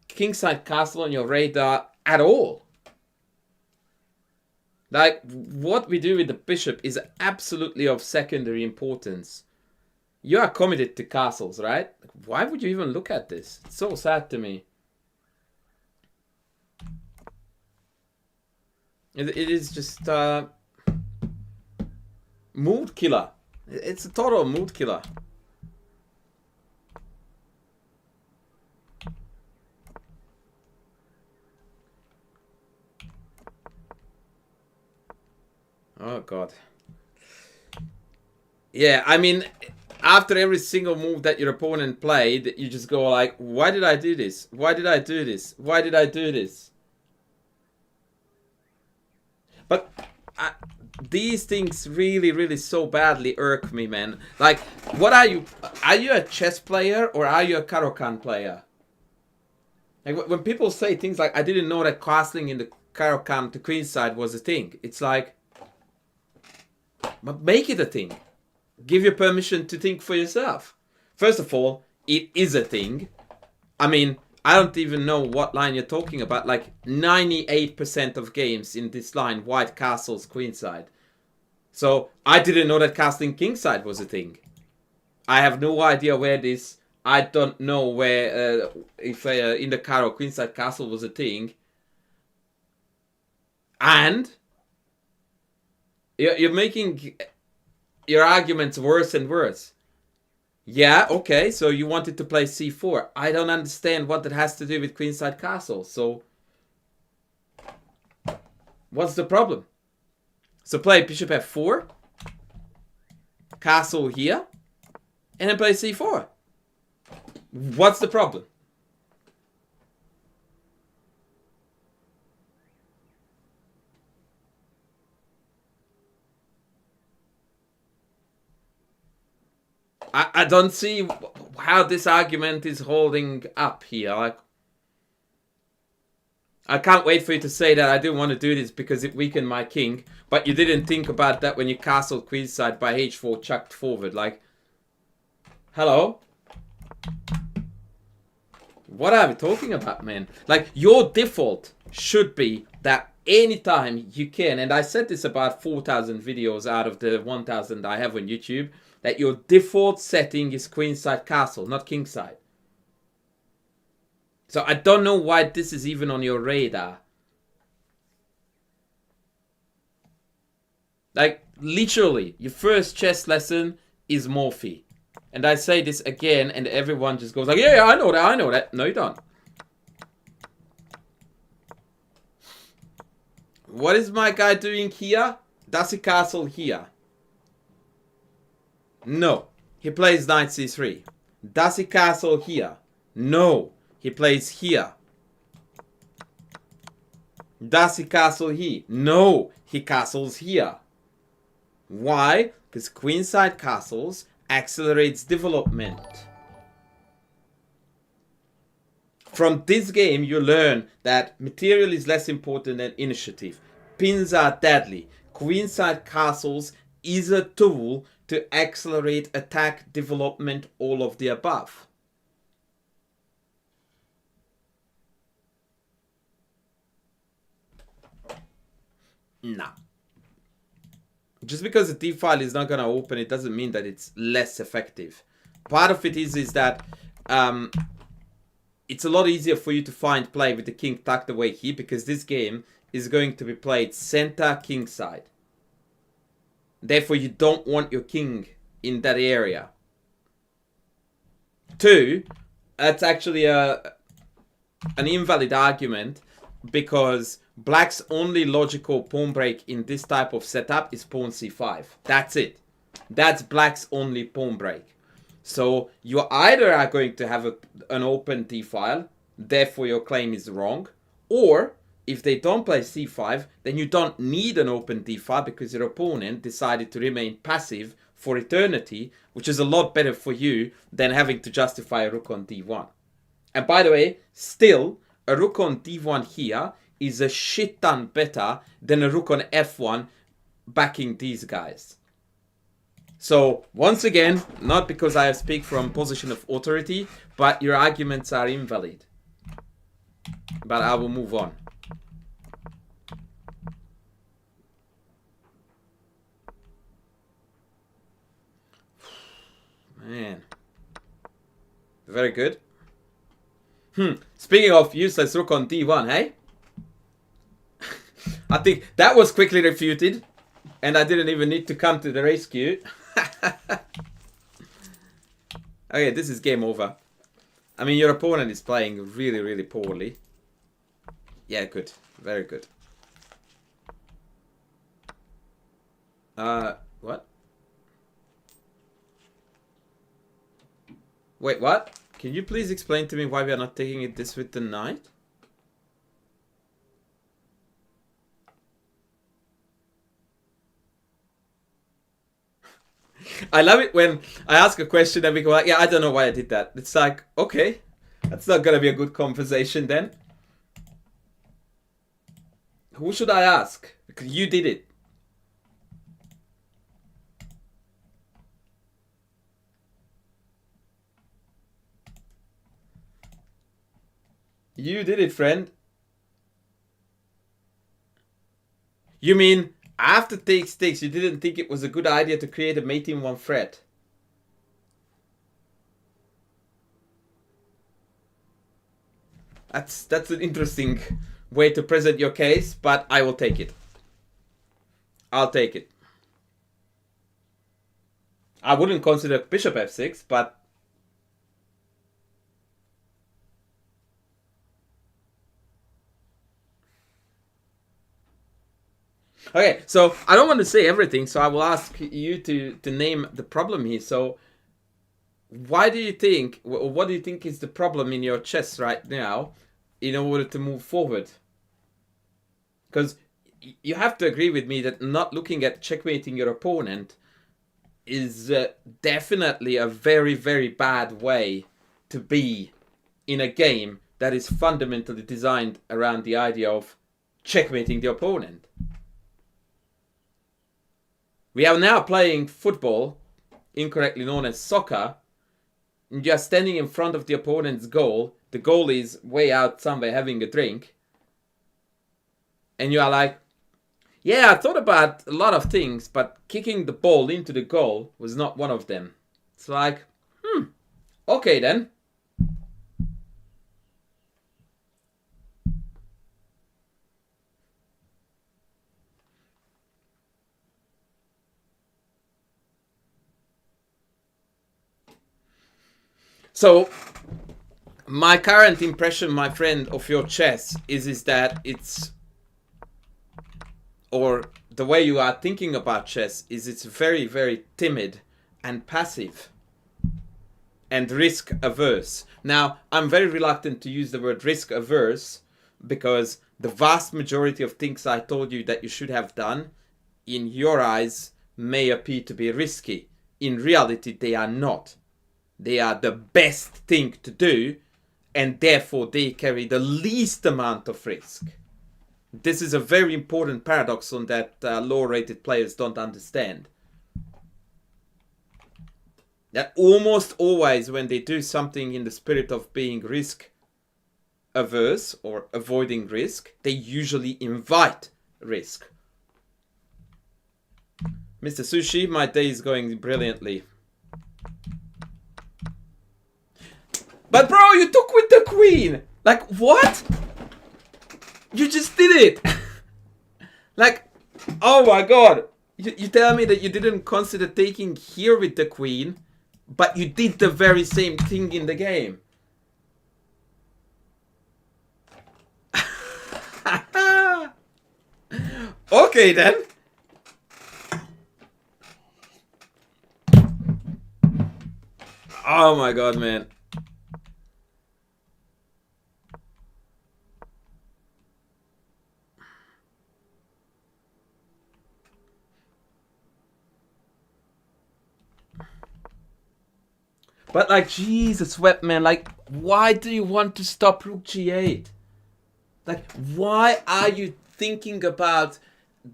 kingside castle on your radar at all? Like, what we do with the bishop is absolutely of secondary importance. You are committed to castles, right? Why would you even look at this? It's so sad to me. It is just mood killer. It's a total mood killer. Oh god. Yeah, I mean, after every single move that your opponent played, you just go like, why did I do this? Why did I do this? Why did I do this? But these things really, really so badly irk me, man. Like, what are you? Are you a chess player or are you a Caro-Kann player? Like, when people say things like, I didn't know that castling in the Caro-Kann to queenside was a thing. It's like, but make it a thing. Give you permission to think for yourself. First of all, it is a thing. I mean, I don't even know what line you're talking about. Like 98% of games in this line, white castles queenside. So I didn't know that castling kingside was a thing. I have no idea where this. I don't know where if in the Caro queenside castle was a thing. And you're making your arguments worse and worse. Yeah, okay, so you wanted to play c4. I don't understand what that has to do with queenside castle. So, what's the problem? So play bishop f4, castle here, and then play c4. What's the problem? I don't see how this argument is holding up here. Like, I can't wait for you to say that I didn't want to do this because it weakened my king, but you didn't think about that when you castled queenside by h4 chucked forward. Like, hello? What are we talking about, man? Like, your default should be that anytime you can, and I said this about 4,000 videos out of the 1,000 I have on YouTube, that your default setting is queenside castle, not kingside. So I don't know why this is even on your radar. Like, literally, your first chess lesson is Morphe. And I say this again, and everyone just goes like, yeah, I know that, I know that. No, you don't. What is my guy doing here? Does he castle here? No. He plays knight c3. Does he castle here? No. He plays here. Does he castle here? No. He castles here. Why? Because queenside castles accelerates development. From this game, you learn that material is less important than initiative. Pins are deadly. Queenside castles is a tool to accelerate attack, development, all of the above. Nah. Just because the D file is not going to open, it doesn't mean that it's less effective. Part of it is that it's a lot easier for you to find play with the king tucked away here, because this game is going to be played center king side. Therefore, you don't want your king in that area. 2, that's actually an invalid argument, because black's only logical pawn break in this type of setup is pawn c5. That's it. That's black's only pawn break. So you either are going to have an open d-file, therefore your claim is wrong, or if they don't play c5, then you don't need an open d-file because your opponent decided to remain passive for eternity, which is a lot better for you than having to justify a rook on d1. And by the way, still, a rook on d1 here is a shit ton better than a rook on f1 backing these guys. So, once again, not because I speak from position of authority, but your arguments are invalid. But I will move on. Man. Very good. Speaking of useless rook on d1, hey? I think that was quickly refuted, and I didn't even need to come to the rescue. Okay, this is game over. I mean, your opponent is playing really, really poorly. Yeah, good. Very good. What? Wait, what? Can you please explain to me why we are not taking it this with the knight? I love it when I ask a question and we go like, yeah, I don't know why I did that. It's like, okay, that's not gonna be a good conversation then. Who should I ask? Because you did it. You did it, friend. You mean after takes takes, you didn't think it was a good idea to create a mate in one thread? That's an interesting way to present your case, but I will take it. I'll take it. I wouldn't consider bishop f6, but okay, so I don't want to say everything, so I will ask you to name the problem here. So why do you think, or what do you think is the problem in your chess right now in order to move forward? Because you have to agree with me that not looking at checkmating your opponent is definitely a very, very bad way to be in a game that is fundamentally designed around the idea of checkmating the opponent. We are now playing football, incorrectly known as soccer. You are standing in front of the opponent's goal. The goal is way out somewhere having a drink. And you are like, yeah, I thought about a lot of things, but kicking the ball into the goal was not one of them. It's like, okay then. So, my current impression, my friend, of your chess is that it's, or the way you are thinking about chess is it's very, very timid and passive and risk averse. Now, I'm very reluctant to use the word risk averse because the vast majority of things I told you that you should have done, in your eyes, may appear to be risky. In reality, they are not. They are the best thing to do, and therefore they carry the least amount of risk. This is a very important paradox on that low-rated players don't understand. That almost always when they do something in the spirit of being risk averse or avoiding risk, they usually invite risk. Mr. Sushi, my day is going brilliantly. But bro, you took with the queen! Like, what? You just did it! Like, oh my god! You tell me that you didn't consider taking here with the queen, but you did the very same thing in the game. Okay then. Oh my god, man. But like, Jesus, Webman, like, why do you want to stop Rook G8? Like, why are you thinking about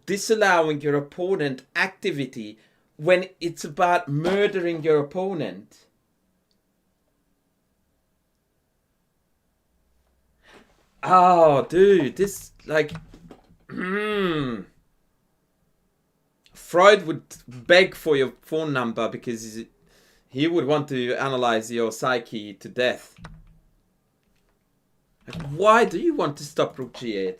disallowing your opponent activity when it's about murdering your opponent? Oh, dude, this, like, Freud would beg for your phone number because he would want to analyze your psyche to death. Like, why do you want to stop Rook G8?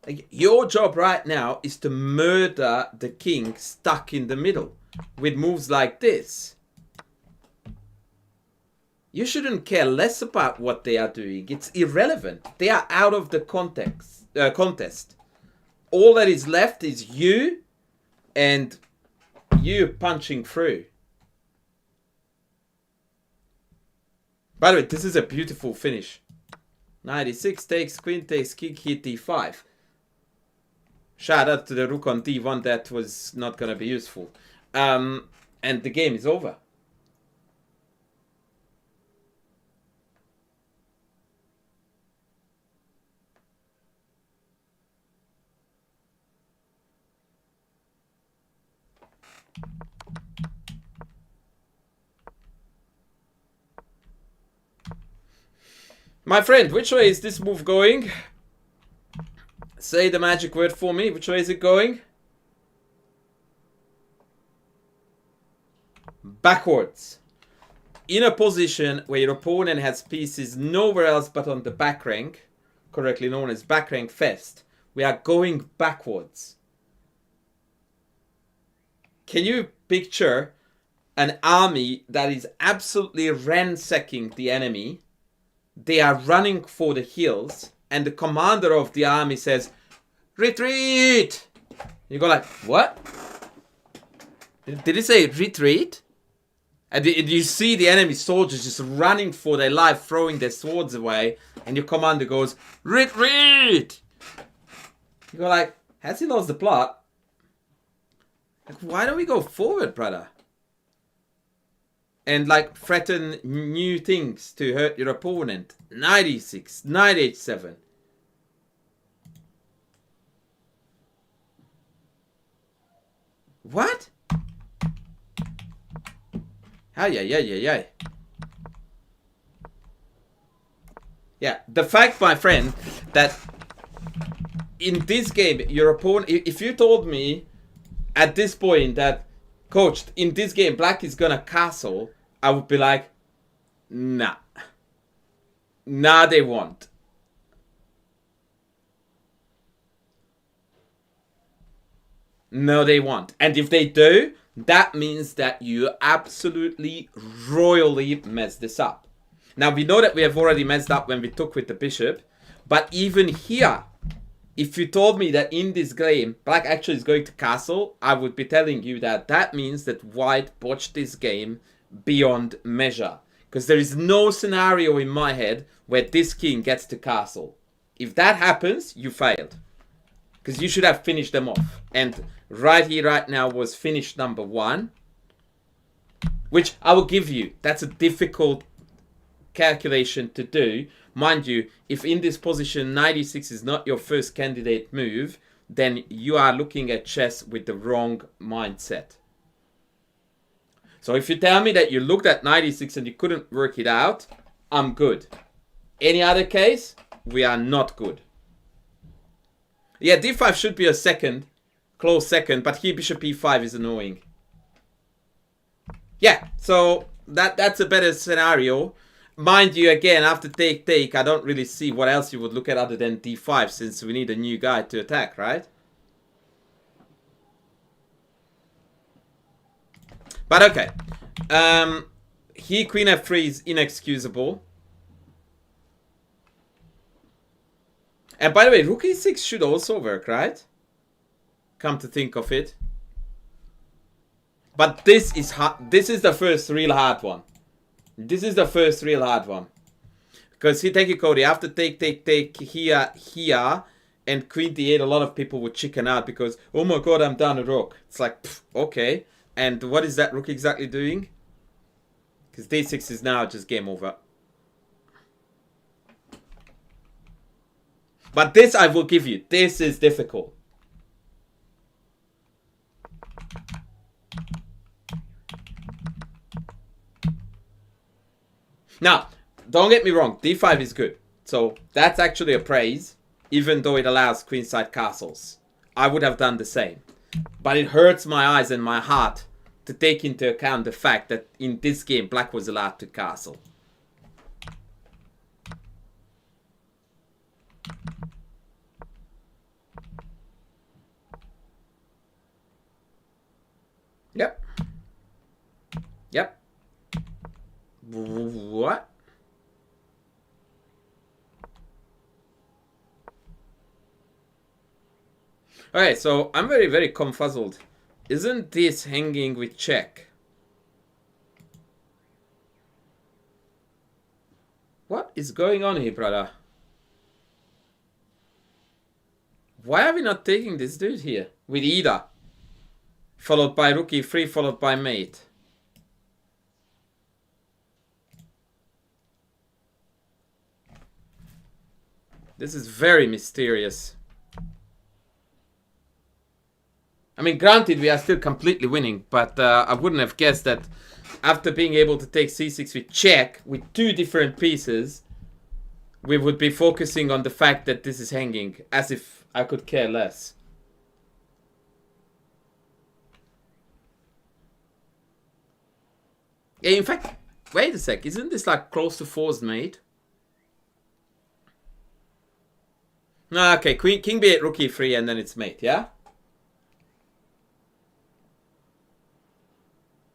Like, your job right now is to murder the king stuck in the middle with moves like this. You shouldn't care less about what they are doing. It's irrelevant. They are out of the contest. All that is left is you and you punching through. By the way, this is a beautiful finish. 96 takes, queen takes, king hit d5. Shout out to the rook on d1, that was not going to be useful. And the game is over. My friend, which way is this move going? Say the magic word for me. Which way is it going? Backwards. In a position where your opponent has pieces nowhere else but on the back rank, correctly known as back rank fest, we are going backwards. Can you picture an army that is absolutely ransacking the enemy? They are running for the hills, and the commander of the army says, "Retreat!" You go like, what? Did he say retreat? And you see the enemy soldiers just running for their life, throwing their swords away, and your commander goes, "Retreat!" You go like, has he lost the plot? Like, why don't we go forward, brother? And like threaten new things to hurt your opponent. 96, 987. What? Yeah. Yeah, the fact, my friend, that in this game, your opponent, if you told me at this point that, coach, in this game, black is gonna castle, I would be like, nah. Nah, they won't. No, they won't. And if they do, that means that you absolutely royally messed this up. Now, we know that we have already messed up when we took with the bishop, but even here, if you told me that in this game, black actually is going to castle, I would be telling you that that means that white botched this game beyond measure. Because there is no scenario in my head where this king gets to castle. If that happens, you failed. Because you should have finished them off. And right here, right now, was finish number 1. Which I will give you. That's a difficult calculation to do. Mind you, if in this position 96 is not your first candidate move, then you are looking at chess with the wrong mindset. So if you tell me that you looked at 96 and you couldn't work it out, I'm good. Any other case, we are not good. Yeah, d5 should be a second, close second, but here bishop e5 is annoying. Yeah, so that's a better scenario. Mind you, again, after take, I don't really see what else you would look at other than d5, since we need a new guy to attack, right? But okay. Here queen f3 is inexcusable. And by the way, rook e6 should also work, right? Come to think of it. But this is hard. This is the first real hard one. This is the first real hard one. Because here, take it, Cody. After take here, and queen d8, a lot of people would chicken out because, oh my god, I'm down a rook. It's like, pff, okay. And what is that rook exactly doing? Because d6 is now just game over. But this I will give you. This is difficult. Now, don't get me wrong. d5 is good. So that's actually a praise. Even though it allows queenside castles. I would have done the same. But it hurts my eyes and my heart to take into account the fact that in this game, black was allowed to castle. Yep. Yep. What? Okay, so I'm very, very confuzzled. Isn't this hanging with check? What is going on here, brother? Why are we not taking this dude here? With either. Followed by rook e3, followed by mate. This is very mysterious. I mean, granted, we are still completely winning, but I wouldn't have guessed that after being able to take c6 with check, with 2 different pieces, we would be focusing on the fact that this is hanging, as if I could care less. Yeah, in fact, wait a sec, isn't this like close to forced mate? No, okay, king b8, rook e3, and then it's mate, yeah?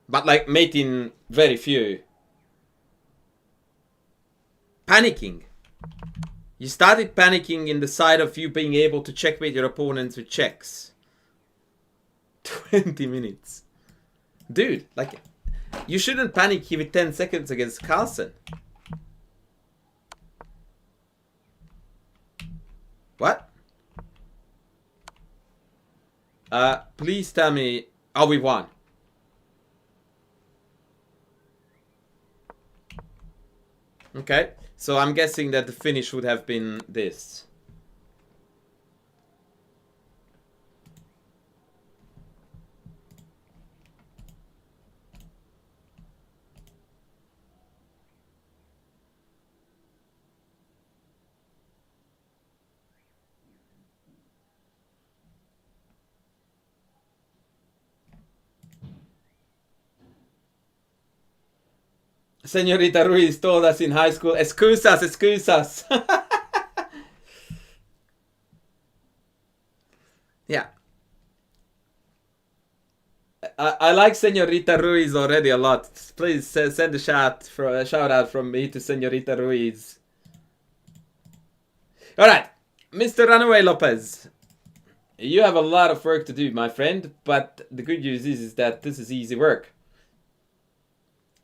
But like mate in very few. Panicking. You started panicking in the side of you being able to checkmate your opponents with checks. 20 minutes. Dude, like, you shouldn't panic here with 10 seconds against Carlsen. What? Please tell me. Oh, we won. Okay, so I'm guessing that the finish would have been this. Señorita Ruiz told us in high school, excusas, excusas. Yeah. I like Senorita Ruiz already a lot. Please send a shout out from me to Senorita Ruiz. Alright, Mr. Runaway Lopez. You have a lot of work to do, my friend, but the good news is that this is easy work.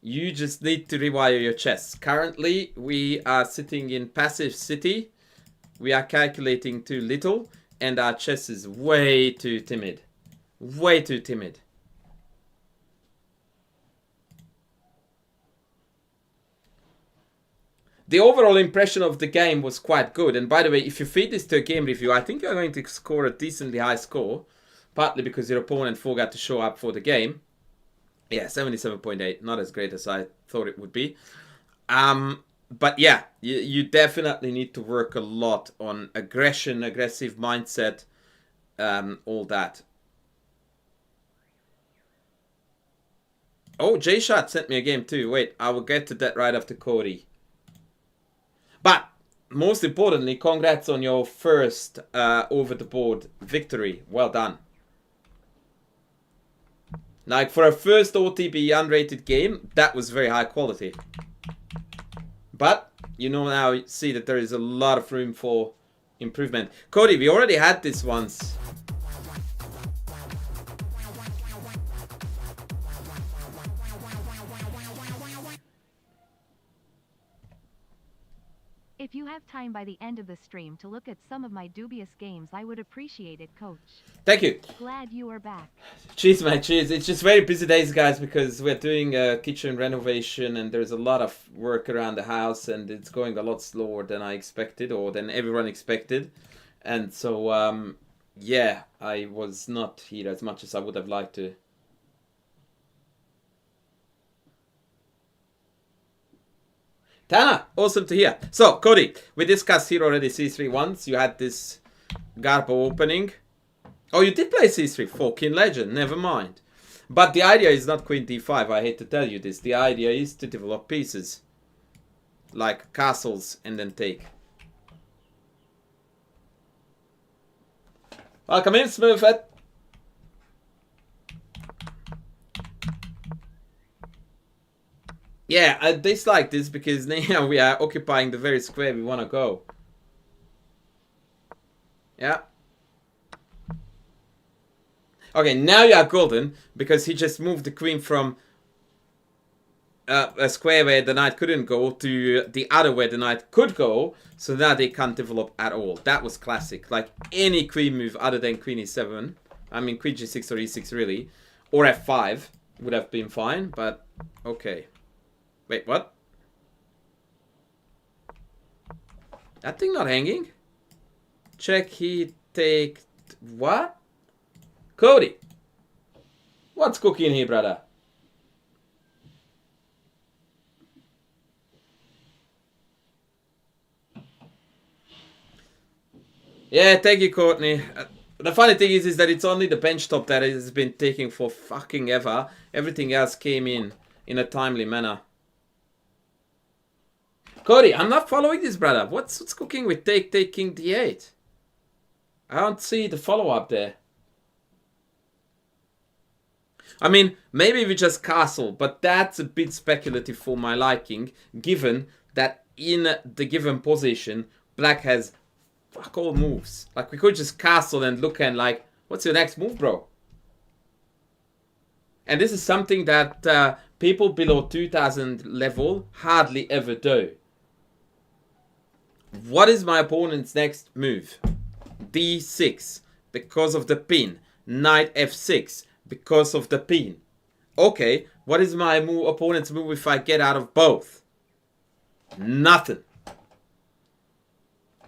You just need to rewire your chess. Currently, we are sitting in passive city. We are calculating too little, and our chess is way too timid. Way too timid. The overall impression of the game was quite good. And by the way, if you feed this to a game review, I think you're going to score a decently high score. Partly because your opponent forgot to show up for the game. Yeah, 77.8. Not as great as I thought it would be. But yeah, you definitely need to work a lot on aggression, aggressive mindset, all that. Oh, J-Shot sent me a game too. Wait, I will get to that right after Cody. But most importantly, congrats on your first over-the-board victory. Well done. Like, for a first OTB unrated game, that was very high quality. But, you know now, see that there is a lot of room for improvement. Cody, we already had this once. If you have time by the end of the stream to look at some of my dubious games, I would appreciate it, Coach. Thank you. Glad you are back. Cheers, mate, cheers. It's just very busy days, guys, because we're doing a kitchen renovation and there's a lot of work around the house and it's going a lot slower than I expected or than everyone expected. And so, yeah, I was not here as much as I would have liked to. Tana, awesome to hear. So, Cody, we discussed here already C3 once. You had this Garbo opening. Oh, you did play C3, fucking legend, never mind. But the idea is not Queen D5, I hate to tell you this. The idea is to develop pieces. Like castles and then take. Welcome in, Smurfette. Yeah, I dislike this because now we are occupying the very square we want to go. Yeah. Okay, now you are golden because he just moved the queen from a square where the knight couldn't go to the other where the knight could go. So now they can't develop at all. That was classic. Like any queen move other than queen e7. I mean queen g6 or e6 really. Or f5 would have been fine, but okay. Wait, what? That thing not hanging? Check, he take... What? Cody! What's cooking here, brother? Yeah, thank you, Courtney. The funny thing is that it's only the bench top that has been taking for fucking ever. Everything else came in a timely manner. Cody, I'm not following this, brother. What's cooking with take king d8? I don't see the follow-up there. I mean, maybe we just castle, but that's a bit speculative for my liking, given that in the given position, black has fuck all moves. Like, we could just castle and look and like, what's your next move, bro? And this is something that people below 2000 level hardly ever do. What is my opponent's next move? D6, because of the pin. Knight F6, because of the pin. Okay, what is my opponent's move if I get out of both? Nothing.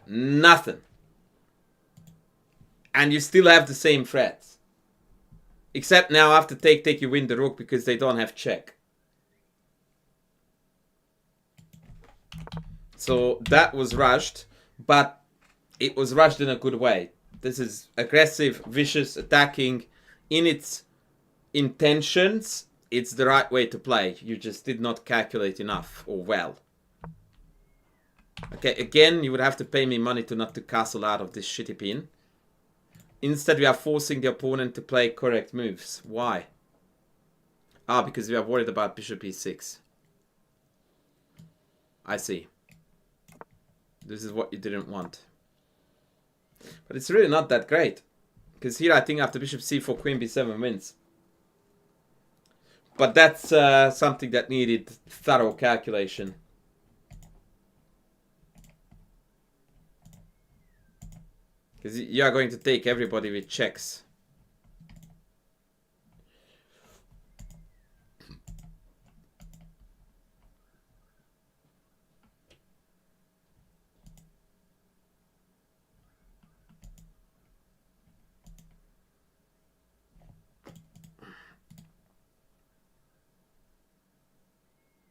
Nothing. And you still have the same threats. Except now after take you win the rook because they don't have check. So that was rushed, but it was rushed in a good way. This is aggressive, vicious, attacking. In its intentions, it's the right way to play. You just did not calculate enough or well. Okay, again, you would have to pay me money to not to castle out of this shitty pin. Instead, we are forcing the opponent to play correct moves. Why? Ah, because we are worried about bishop e6. I see. This is what you didn't want. But it's really not that great. Because here I think after bishop c4, queen b7 wins. But that's something that needed thorough calculation. Because you are going to take everybody with checks.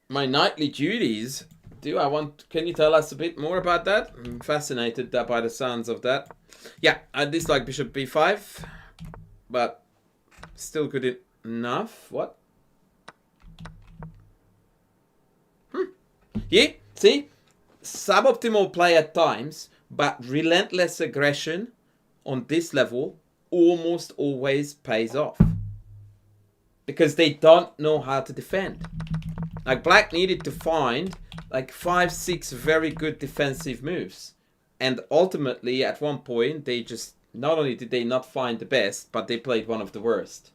My nightly duties. Can you tell us a bit more about that? I'm fascinated by the sounds of that. Yeah, I dislike bishop b5, but still good enough. What? Yeah, see? Suboptimal play at times, but relentless aggression on this level almost always pays off. Because they don't know how to defend. Like, black needed to find like 5-6 very good defensive moves. And ultimately, at one point, they just, not only did they not find the best, but they played one of the worst.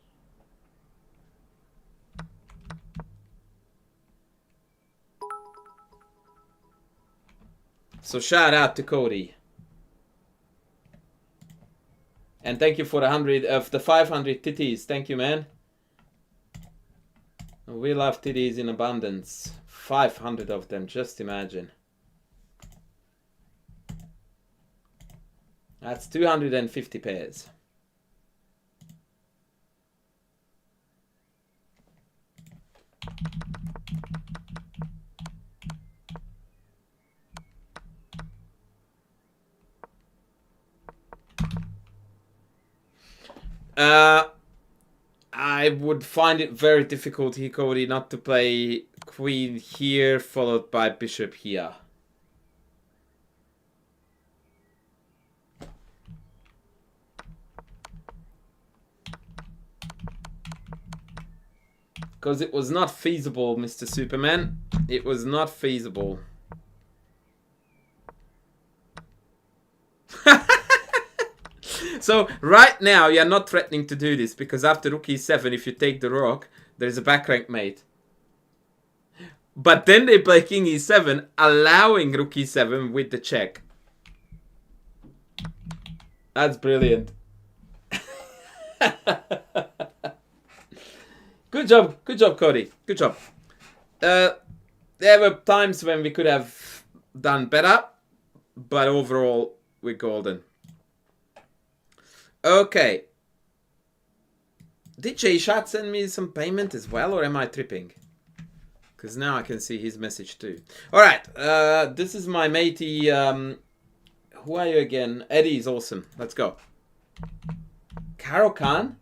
So shout out to Cody. And thank you for the 500 titties. Thank you, man. We love titties in abundance. 500 of them, just imagine. That's 250 pairs. I would find it very difficult here, Cody, not to play queen here followed by bishop here. Because it was not feasible, Mr. Superman. It was not feasible. So, right now, you're not threatening to do this, because after rook e7, if you take the rook, there's a back rank mate. But then they play king e7, allowing rook e7 with the check. That's brilliant. Good job, Cody. Good job. There were times when we could have done better, but overall, we're golden. Okay. Did Jay-Shot send me some payment as well, or am I tripping? Because now I can see his message too. Alright, this is my matey. Who are you again? Eddie is awesome. Let's go. Karo Khan?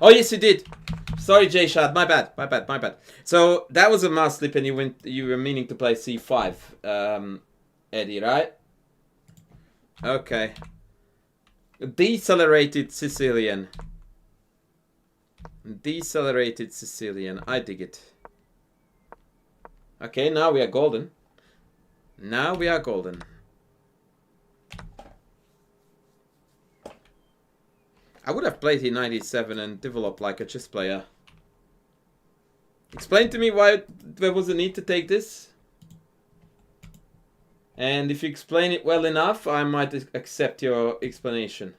Oh, yes, you did. Sorry, Jay-Shot. My bad. So, that was a mouse slip and you were meaning to play c5, Eddie, right? Okay. Decelerated Sicilian. I dig it. Okay, now we are golden. I would have played e97 and developed like a chess player. Explain to me why there was a need to take this. And if you explain it well enough, I might accept your explanation.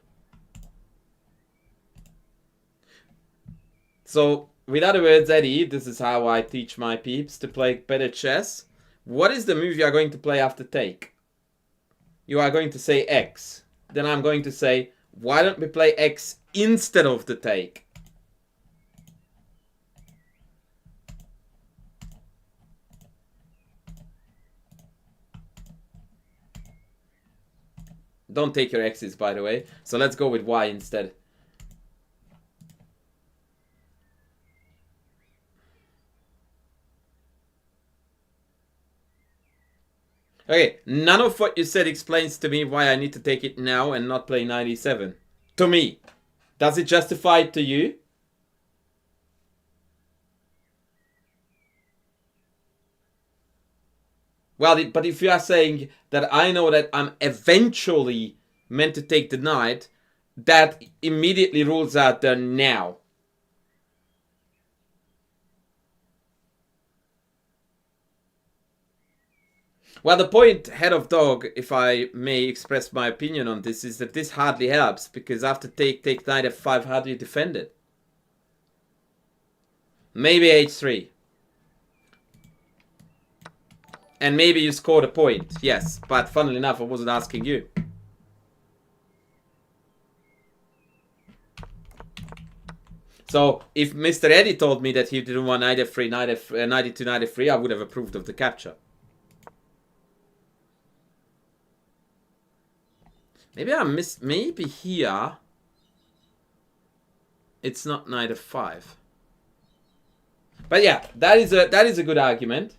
So, with other words, Eddie, this is how I teach my peeps to play better chess. What is the move you are going to play after take? You are going to say X. Then I'm going to say, why don't we play X instead of the take? Don't take your X's, by the way. So let's go with Y instead. Okay, none of what you said explains to me why I need to take it now and not play 97. To me. Does it justify it to you? Well, but if you are saying that I know that I'm eventually meant to take the knight, that immediately rules out the now. Well, the point, head of dog, if I may express my opinion on this, is that this hardly helps, because after take knight f5, how do you defend it? Maybe h3. And maybe you scored a point, yes, but funnily enough, I wasn't asking you. So, if Mr. Eddie told me that he didn't want knight f3, knight e2, knight f3, I would have approved of the capture. Maybe I missed. Maybe here it's not knight f5. But yeah, that is a good argument.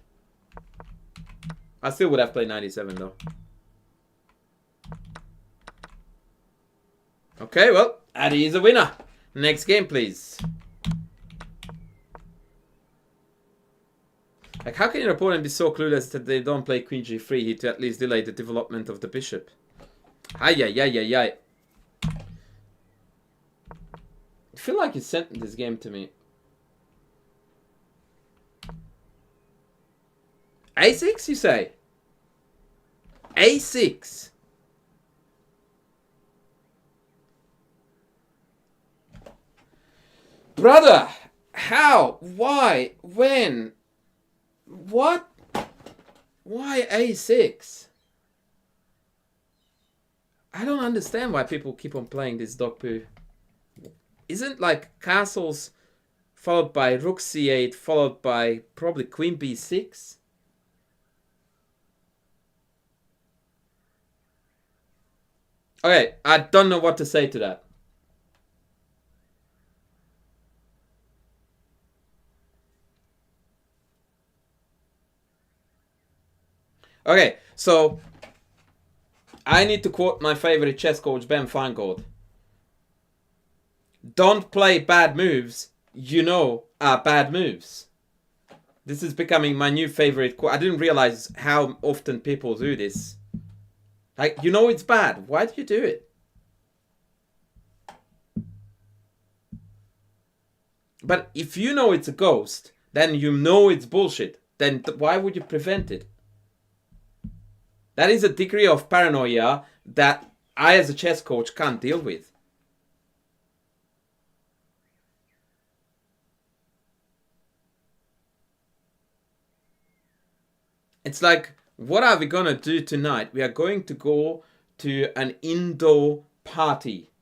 I still would have played 97 though. Okay, well, Addy is a winner. Next game, please. Like, how can your opponent be so clueless that they don't play queen g3 here to at least delay the development of the bishop? Ay. I feel like you sent this game to me. A6, you say? A6. Brother, how? Why? When? What? Why A6? I don't understand why people keep on playing this dog poo. Isn't like castles followed by rook c8 followed by probably queen b6? Okay, I don't know what to say to that. Okay, so I need to quote my favorite chess coach, Ben Feingold. Don't play bad moves you know are bad moves. This is becoming my new favorite quote. I didn't realize how often people do this. Like, you know it's bad. Why do you do it? But if you know it's a ghost, then you know it's bullshit. Then why would you prevent it? That is a degree of paranoia that I, as a chess coach, can't deal with. It's like, what are we gonna do tonight? We are going to go to an indoor party.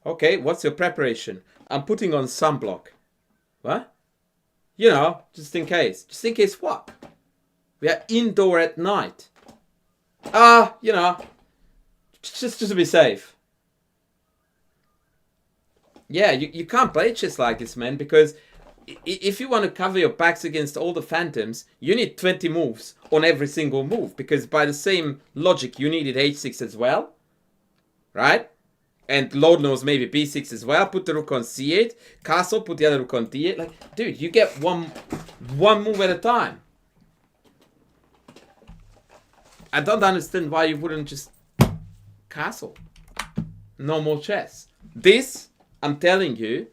Okay, what's your preparation? I'm putting on sunblock. What? You know, just in case. Just in case what? We are indoor at night. You know, just to be safe. Yeah, you can't play chess like this, man, because if you want to cover your backs against all the phantoms, you need 20 moves on every single move, because by the same logic, you needed h6 as well, right? And Lord knows maybe b6 as well. Put the rook on c8, castle, put the other rook on d8. Like, dude, you get one move at a time. I don't understand why you wouldn't just castle. No more chess. This, I'm telling you,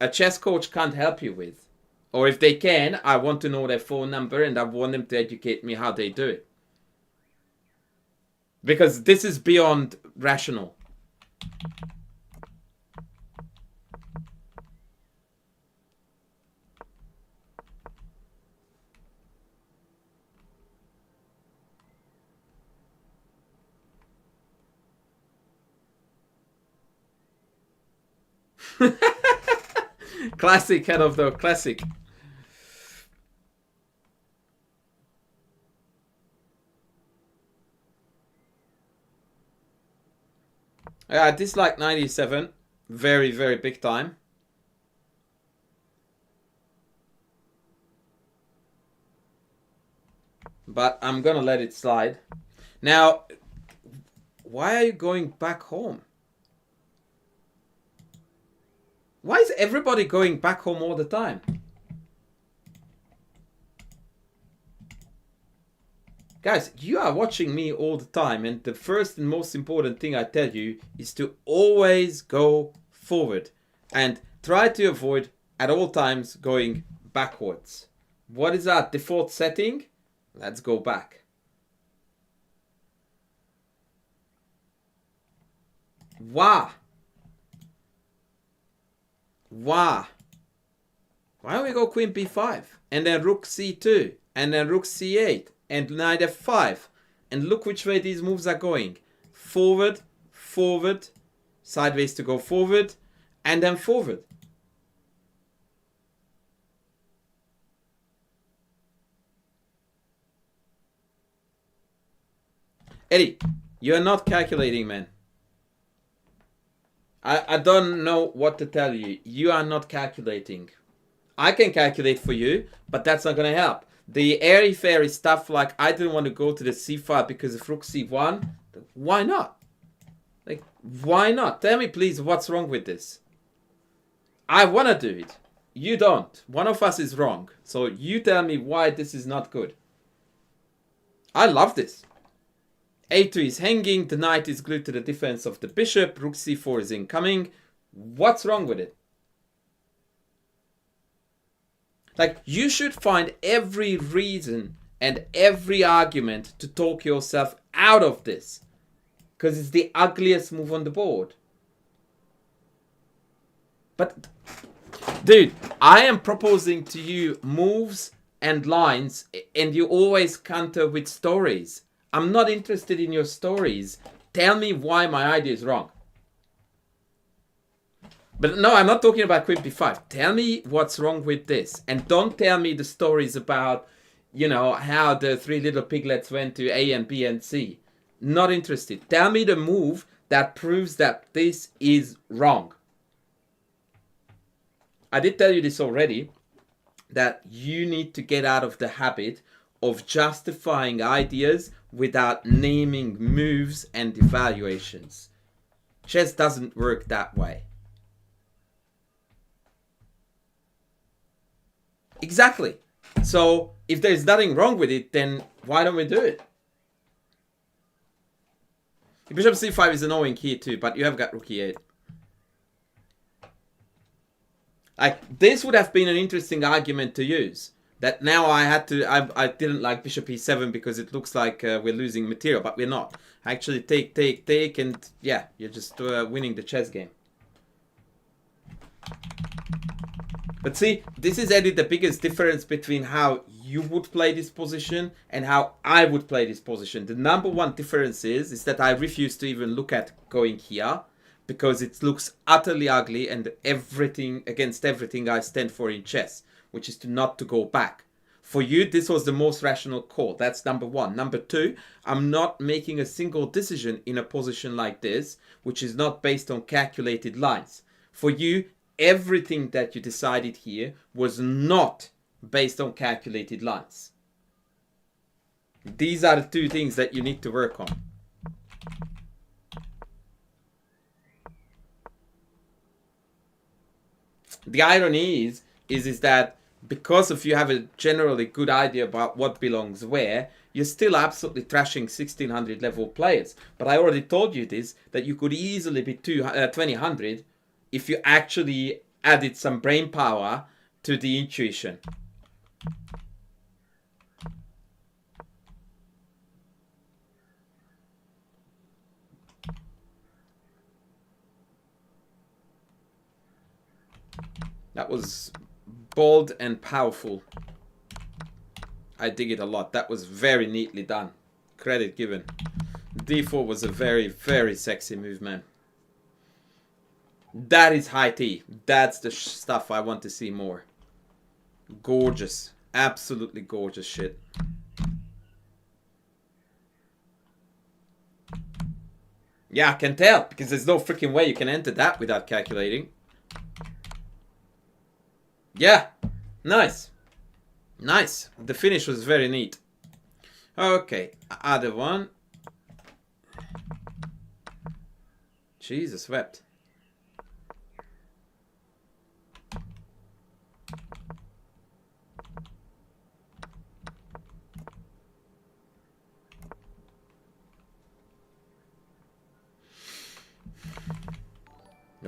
a chess coach can't help you with. Or if they can, I want to know their phone number and I want them to educate me how they do it. Because this is beyond rational. Classic, head of the classic. Yeah, I dislike 97. Very, very big time. But I'm gonna let it slide. Now, why are you going back home? Why is everybody going back home all the time? Guys, you are watching me all the time, and the first and most important thing I tell you is to always go forward and try to avoid at all times going backwards. What is our default setting? Let's go back. Why? Why? Why don't we go queen b5 and then rook c2 and then rook c8 and knight f5, and look which way these moves are going. Forward, forward, sideways to go forward, and then forward. Eddie, you're not calculating, man. I don't know what to tell you. You are not calculating. I can calculate for you, but that's not going to help. The airy-fairy stuff like I didn't want to go to the c5 because of rook c1. Why not? Like, why not? Tell me, please, what's wrong with this? I want to do it. You don't. One of us is wrong. So you tell me why this is not good. I love this. a2 is hanging. The knight is glued to the defense of the bishop. Rook c4 is incoming. What's wrong with it? Like, you should find every reason and every argument to talk yourself out of this. Because it's the ugliest move on the board. But, dude, I am proposing to you moves and lines, and you always counter with stories. I'm not interested in your stories. Tell me why my idea is wrong. But no, I'm not talking about queen b5. Tell me what's wrong with this. And don't tell me the stories about, you know, how the three little piglets went to A and B and C. Not interested. Tell me the move that proves that this is wrong. I did tell you this already, that you need to get out of the habit of justifying ideas without naming moves and evaluations. Chess doesn't work that way. Exactly. So if there's nothing wrong with it, then why don't we do it? Bishop c5 is annoying here too, but you have got rook e8. Like, this would have been an interesting argument to use. That now I didn't like bishop e7 because it looks like we're losing material, but we're not. Actually, take, and yeah, you're just winning the chess game. But see, this is, Eddie, the biggest difference between how you would play this position and how I would play this position. The number one difference is that I refuse to even look at going here because it looks utterly ugly and everything against everything I stand for in chess, which is not to go back. For you, this was the most rational call. That's number one. Number two, I'm not making a single decision in a position like this, which is not based on calculated lines. For you, everything that you decided here was not based on calculated lines. These are the two things that you need to work on. The irony is that because if you have a generally good idea about what belongs where, you're still absolutely trashing 1600 level players. But I already told you this, that you could easily be 2000 if you actually added some brain power to the intuition. That was bold and powerful. I dig it a lot. That was very neatly done. Credit given. D4 was a very, very sexy move, man. That is high tea. That's the stuff I want to see more. Gorgeous. Absolutely gorgeous shit. Yeah, I can tell. Because there's no freaking way you can enter that without calculating. Yeah. Nice. Nice. The finish was very neat. Okay. Other one. Jesus wept.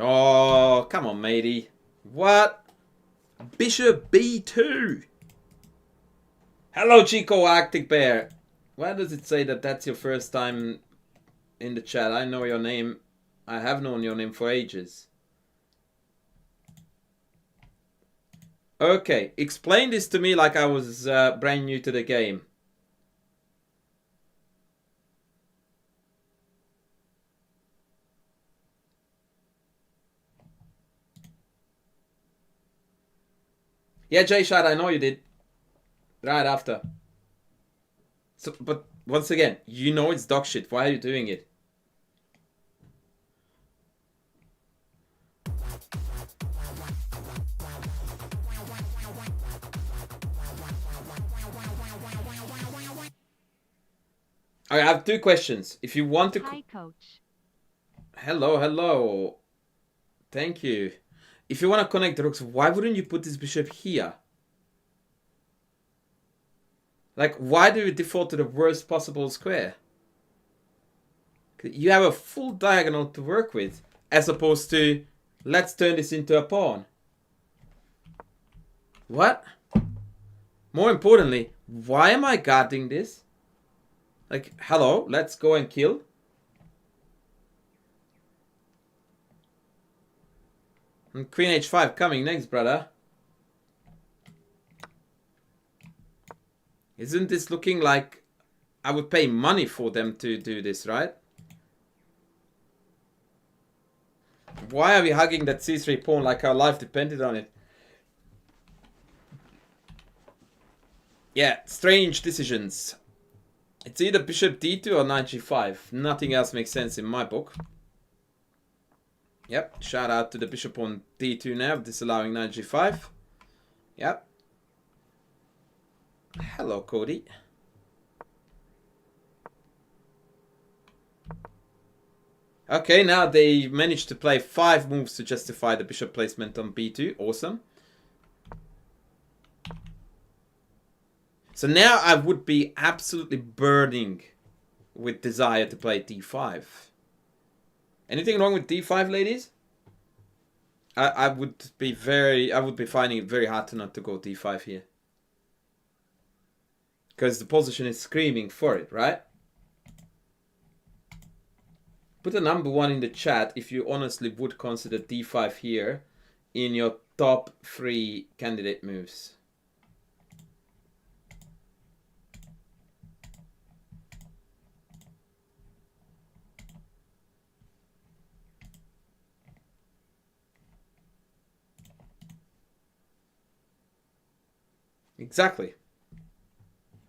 Oh, come on, matey. What? Bishop b2. Hello, Chico Arctic Bear. Why does it say that that's your first time in the chat? I know your name. I have known your name for ages. Okay, explain this to me like I was brand new to the game. Yeah, Jay Shad, I know you did. Right after. So, but once again, you know it's dog shit. Why are you doing it? I have two questions. If you want to... Hi, coach. Hello, hello. Thank you. If you want to connect the rooks, why wouldn't you put this bishop here? Like, why do you default to the worst possible square? You have a full diagonal to work with, as opposed to, let's turn this into a pawn. What? More importantly, why am I guarding this? Like, hello, let's go and kill. And Queen h5 coming next, brother. Isn't this looking like I would pay money for them to do this, right? Why are we hugging that c3 pawn like our life depended on it? Yeah, strange decisions. It's either bishop d2 or knight g5. Nothing else makes sense in my book. Yep, shout out to the bishop on d2 now, disallowing knight g5. Yep. Hello, Cody. Okay, now they managed to play 5 moves to justify the bishop placement on b2. Awesome. So now I would be absolutely burning with desire to play d5. Anything wrong with d5, ladies? I would be finding it very hard to not to go d5 here. Because the position is screaming for it, right? Put a number 1 in the chat if you honestly would consider d5 here in your top 3 candidate moves. Exactly.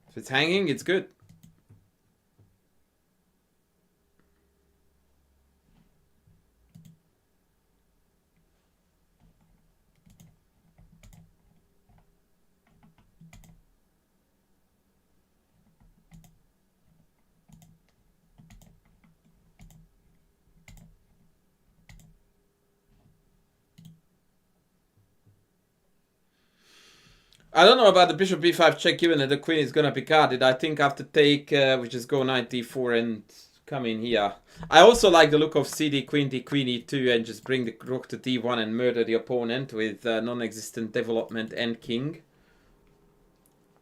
If it's hanging, it's good. I don't know about the bishop b5 check, given that the queen is gonna be guarded. I think after take, we just go knight d4 and come in here. I also like the look of cd, queen d, queen e2 and just bring the rook to d1 and murder the opponent with non-existent development and king.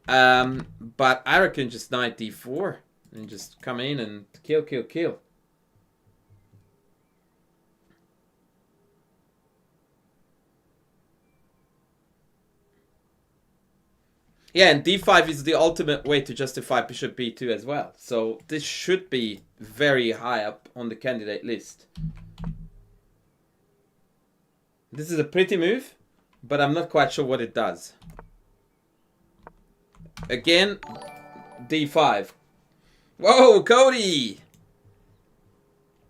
But I reckon just knight d4 and just come in and kill, kill, kill. Yeah, and d5 is the ultimate way to justify bishop b2 as well. So this should be very high up on the candidate list. This is a pretty move, but I'm not quite sure what it does. Again, d5. Whoa, Cody!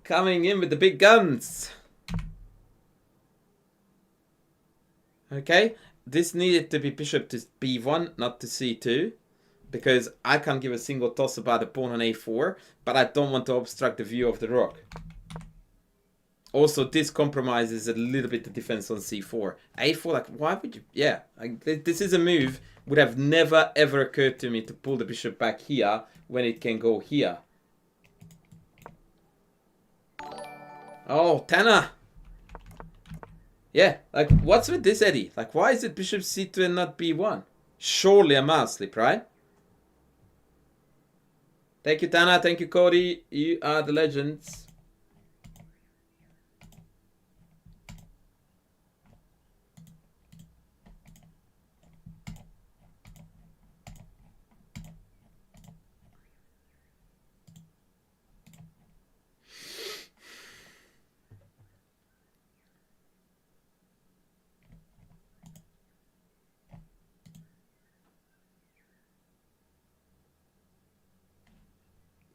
Coming in with the big guns. Okay. This needed to be bishop to b1, not to c2. Because I can't give a single toss about the pawn on a4. But I don't want to obstruct the view of the rook. Also, this compromises a little bit the defense on c4. a4, like, why would you... Yeah, like, this is a move. Would have never, ever occurred to me to pull the bishop back here when it can go here. Oh, Tanner! Yeah, like, what's with this, Eddie? Like, why is it bishop c2 and not b1? Surely a mouse slip, right? Thank you, Tana. Thank you, Cody. You are the legends.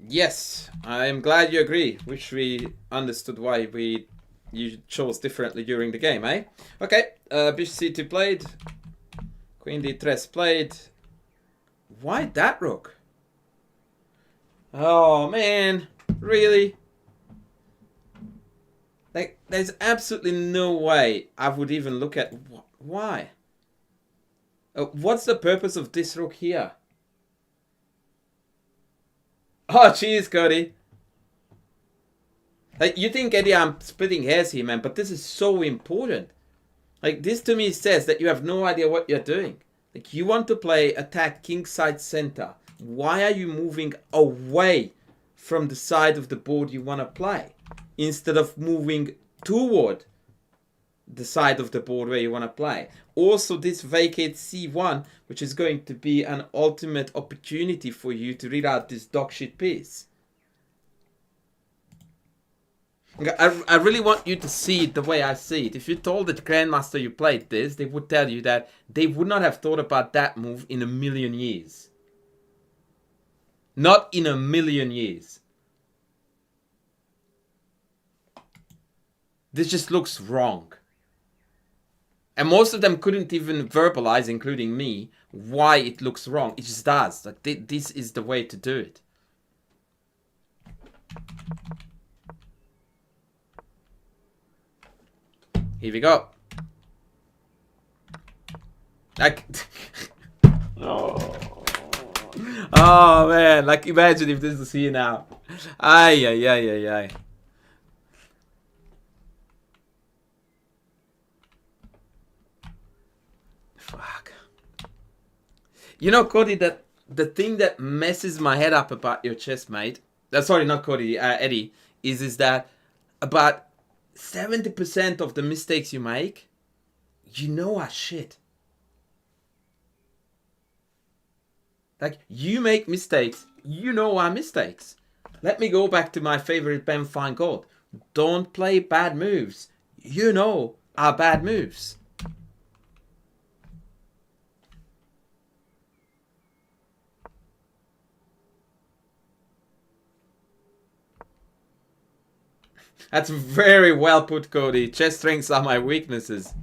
Yes, I am glad you agree. Wish we understood why you chose differently during the game, eh? Okay, bishop c2 played. Queen d3 played. Why that rook? Oh, man. Really? Like, there's absolutely no way I would even look at... Why? What's the purpose of this rook here? Oh, cheers, Cody. Like, you think, Eddie, I'm splitting hairs here, man, but this is so important. Like, this to me says that you have no idea what you're doing. Like, you want to play attack kingside center. Why are you moving away from the side of the board you want to play instead of moving toward the side of the board where you want to play? Also, this vacates c1, which is going to be an ultimate opportunity for you to read out this dog shit piece. I really want you to see it the way I see it. If you told the Grandmaster you played this, they would tell you that they would not have thought about that move in a million years. Not in a million years. This just looks wrong. And most of them couldn't even verbalize, including me, why it looks wrong. It just does. Like, this is the way to do it. Here we go. Like... Oh, man. Like, imagine if this is here now. Ay, ay, ay, ay, ay. Fuck. You know, Cody, that the thing that messes my head up about your chess, mate... sorry, not Cody, Eddie. Is that about 70% of the mistakes you make, you know are shit. Like, you make mistakes, you know are mistakes. Let me go back to my favorite Ben Feingold. Don't play bad moves. You know are bad moves. That's very well put, Cody. Chess strengths are my weaknesses.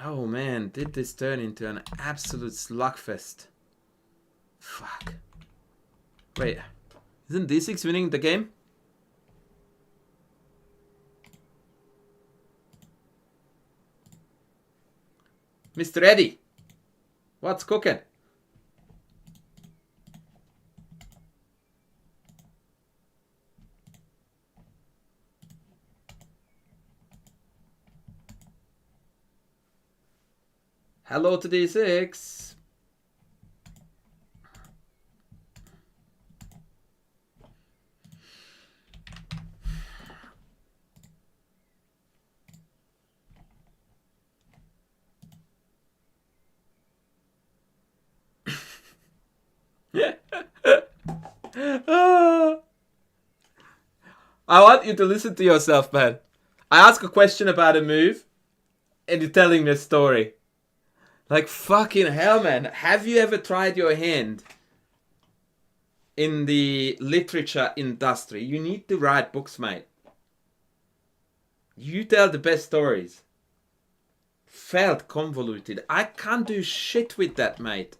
Oh man, did this turn into an absolute slugfest? Fuck. Wait, isn't d6 winning the game? Mr. Eddie, what's cooking? Hello to d6. I want you to listen to yourself, man. I ask a question about a move, and you're telling me a story. Like, fucking hell, man. Have you ever tried your hand in the literature industry? You need to write books, mate. You tell the best stories. Felt convoluted. I can't do shit with that, mate.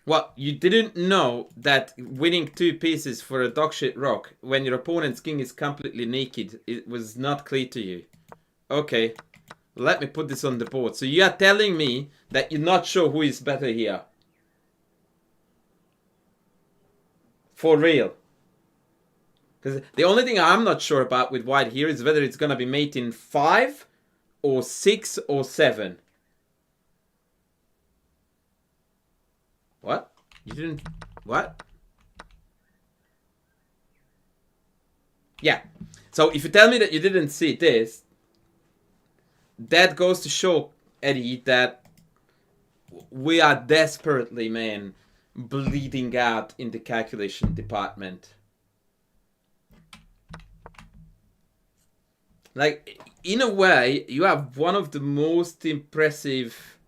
What, you didn't know that winning 2 pieces for a dogshit rock when your opponent's king is completely naked, it was not clear to you? Okay, let me put this on the board. So you are telling me that you're not sure who is better here? For real? Because the only thing I'm not sure about with white here is whether it's gonna be mate in 5 or 6 or 7. What? You didn't... What? Yeah. So if you tell me that you didn't see this, that goes to show, Eddie, that we are desperately, man, bleeding out in the calculation department. Like, in a way, you have one of the most impressive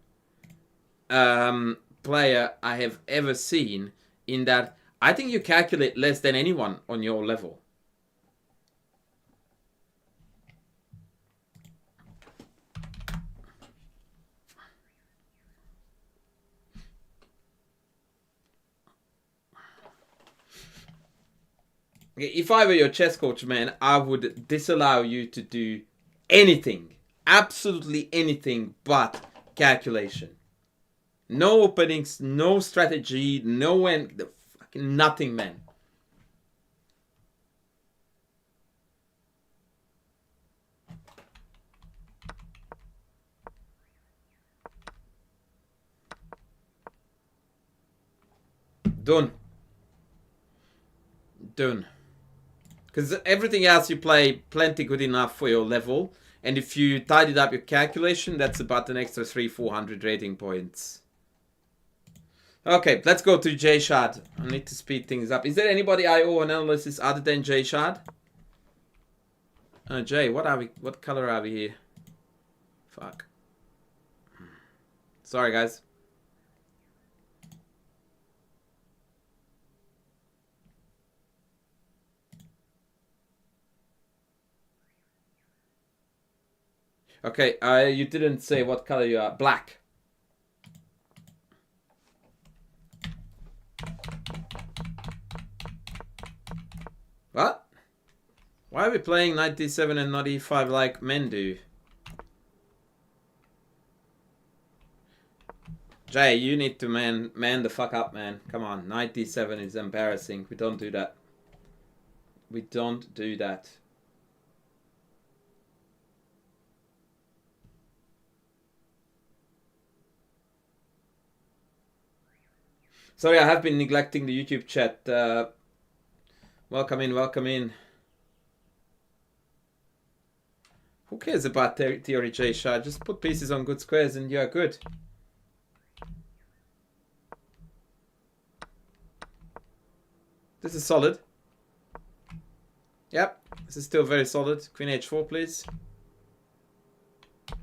player I have ever seen, in that I think you calculate less than anyone on your level. If I were your chess coach, man, I would disallow you to do anything, absolutely anything but calculation. No openings, no strategy, no end, fucking nothing, man. Done. Done. Because everything else you play plenty good enough for your level. And if you tidied up your calculation, that's about an extra 300-400 rating points. Okay, let's go to Jay Shad. I need to speed things up. Is there anybody I owe an analysis other than Jay Shad? Jay, what color are we here? Fuck. Sorry, guys. Okay, you didn't say what color you are. Black. What? Why are we playing knight d7 and not e5 like men do? Jay, you need to man the fuck up, man. Come on, knight d7 is embarrassing. We don't do that. We don't do that. Sorry, I have been neglecting the YouTube chat. Welcome in, welcome in. Who cares about theory, J Shah? Just put pieces on good squares and you're good. This is solid. Yep, this is still very solid. Queen h4, please.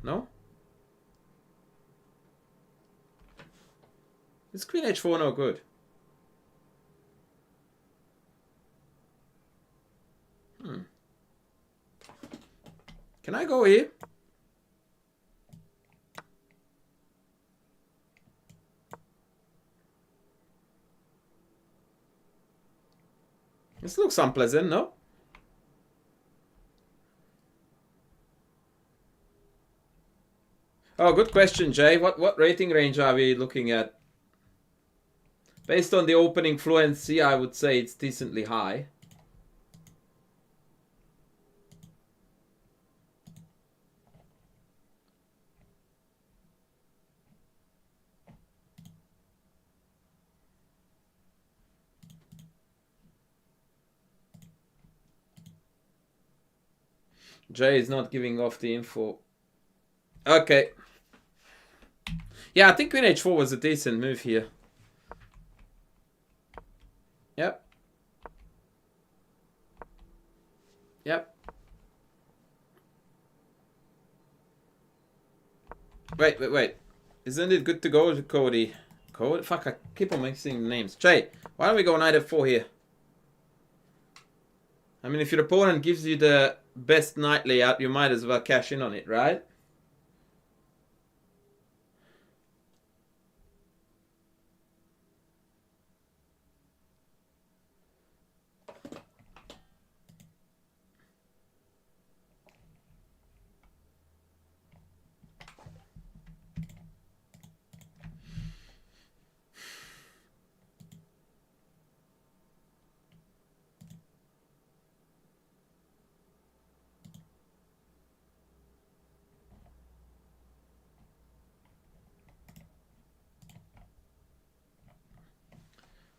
No? Is Queen h4 no good? Can I go here? This looks unpleasant, no? Oh, good question, Jay. What rating range are we looking at? Based on the opening fluency, I would say it's decently high. Jay is not giving off the info. Okay. Yeah, I think Queen h4 was a decent move here. Yep. Yep. Wait. Isn't it good to go, Cody? Cody? Fuck, I keep on mixing names. Jay, why don't we go knight f4 here? I mean, if your opponent gives you the best knight layout, you might as well cash in on it, right?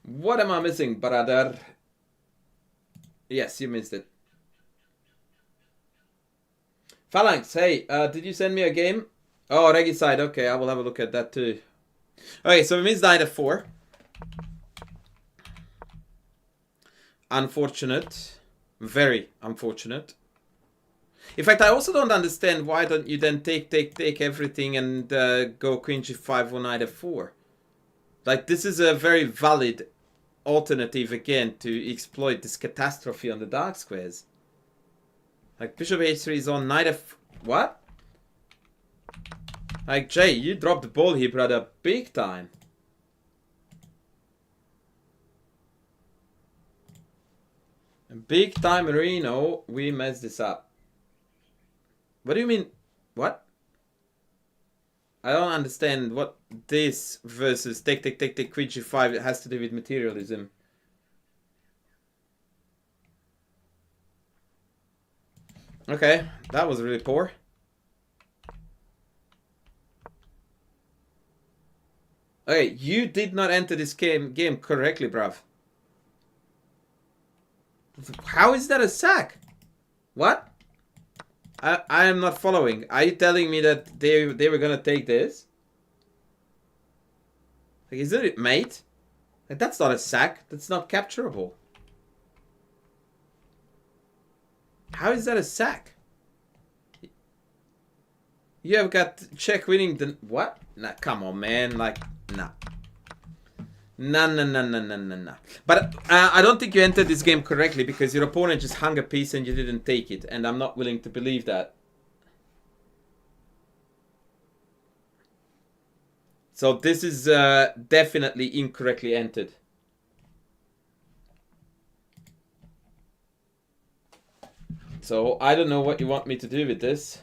What am I missing, brother? Yes, you missed it. Phalanx, hey, did you send me a game? Oh, Regicide, okay, I will have a look at that too. Okay, so we missed knight f4. Unfortunate. Very unfortunate. In fact, I also don't understand why don't you then take everything and go queen g5 or knight f4. Like, this is a very valid alternative again to exploit this catastrophe on the dark squares. Like, bishop h3 is on knight f... What? Like, Jay, you dropped the ball here, brother, big time. Big time, Reno, we messed this up. What do you mean? What? I don't understand what this versus take queen g5 has to do with materialism. Okay, that was really poor. Okay, you did not enter this game correctly, bruv. How is that a sack? What? I am not following. Are you telling me that they were gonna take this? Like, isn't it mate? Like, that's not a sack. That's not capturable. How is that a sack? You have got check winning the... What? Nah, come on, man. Like, nah. Nah. But I don't think you entered this game correctly because your opponent just hung a piece and you didn't take it. And I'm not willing to believe that. So this is definitely incorrectly entered. So I don't know what you want me to do with this.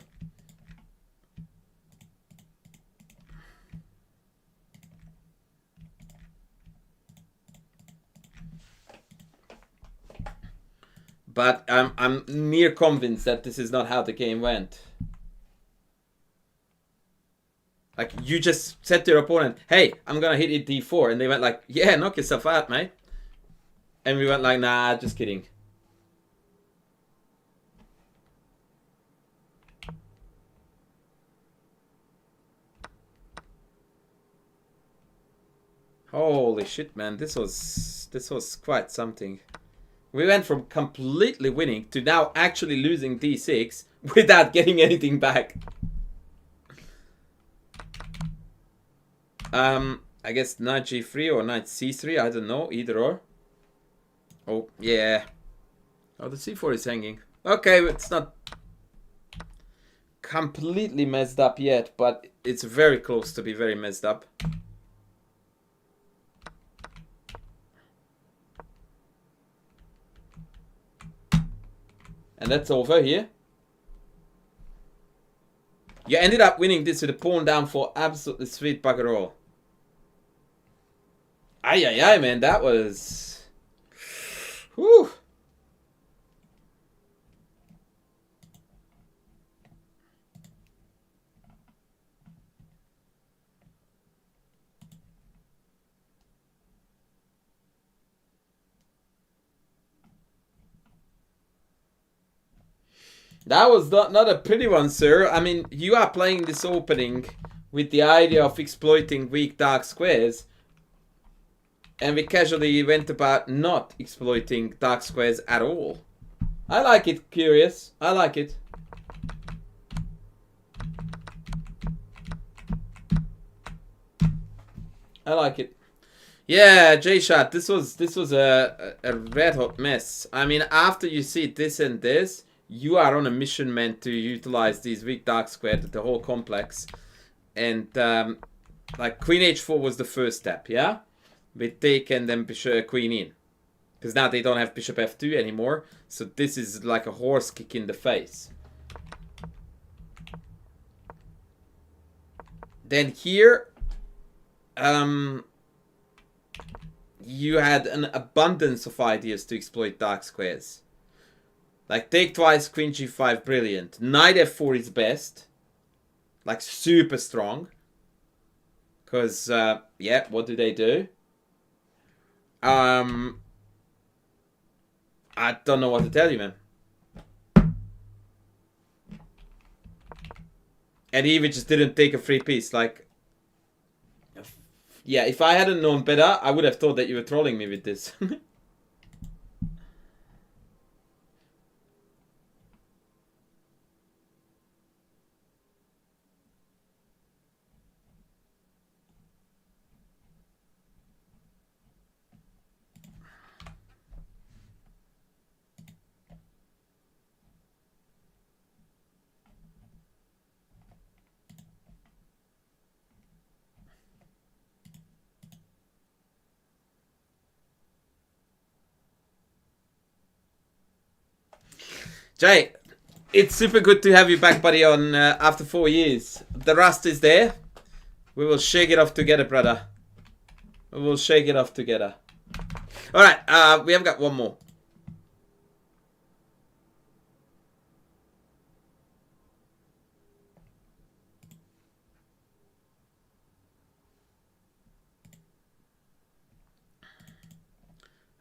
But I'm near convinced that this is not how the game went. Like, you just said to your opponent, hey, I'm gonna hit it d4. And they went like, yeah, knock yourself out, mate. And we went like, nah, just kidding. Holy shit, man. This was quite something. We went from completely winning to now actually losing d6 without getting anything back. I guess knight g3 or knight c3, I don't know, either or. Oh, yeah. Oh, the c4 is hanging. Okay, it's not completely messed up yet, but it's very close to be very messed up. And that's over here. You ended up winning this with a pawn down for absolutely sweet bugger all. Ay, man, that was... Whew. That was not a pretty one, sir. I mean, you are playing this opening with the idea of exploiting weak dark squares. And we casually went about not exploiting dark squares at all. I like it, Curious. I like it. I like it. Yeah, J-Shot, this was a red hot mess. I mean, after you see this and this, you are on a mission meant to utilize these weak dark squares, the whole complex. And like queen h4 was the first step, yeah? We take and then bishop, queen in. Because now they don't have bishop f2 anymore. So this is like a horse kick in the face. Then here, you had an abundance of ideas to exploit dark squares. Like take twice, queen g5, brilliant. Knight f4 is best. Like super strong. Because, yeah, what do? I don't know what to tell you, man. And he even just didn't take a free piece. Like, yeah, if I hadn't known better, I would have thought that you were trolling me with this. Jay, it's super good to have you back, buddy, on after 4 years. The rust is there. We will shake it off together, brother. We will shake it off together. Alright, we have got one more.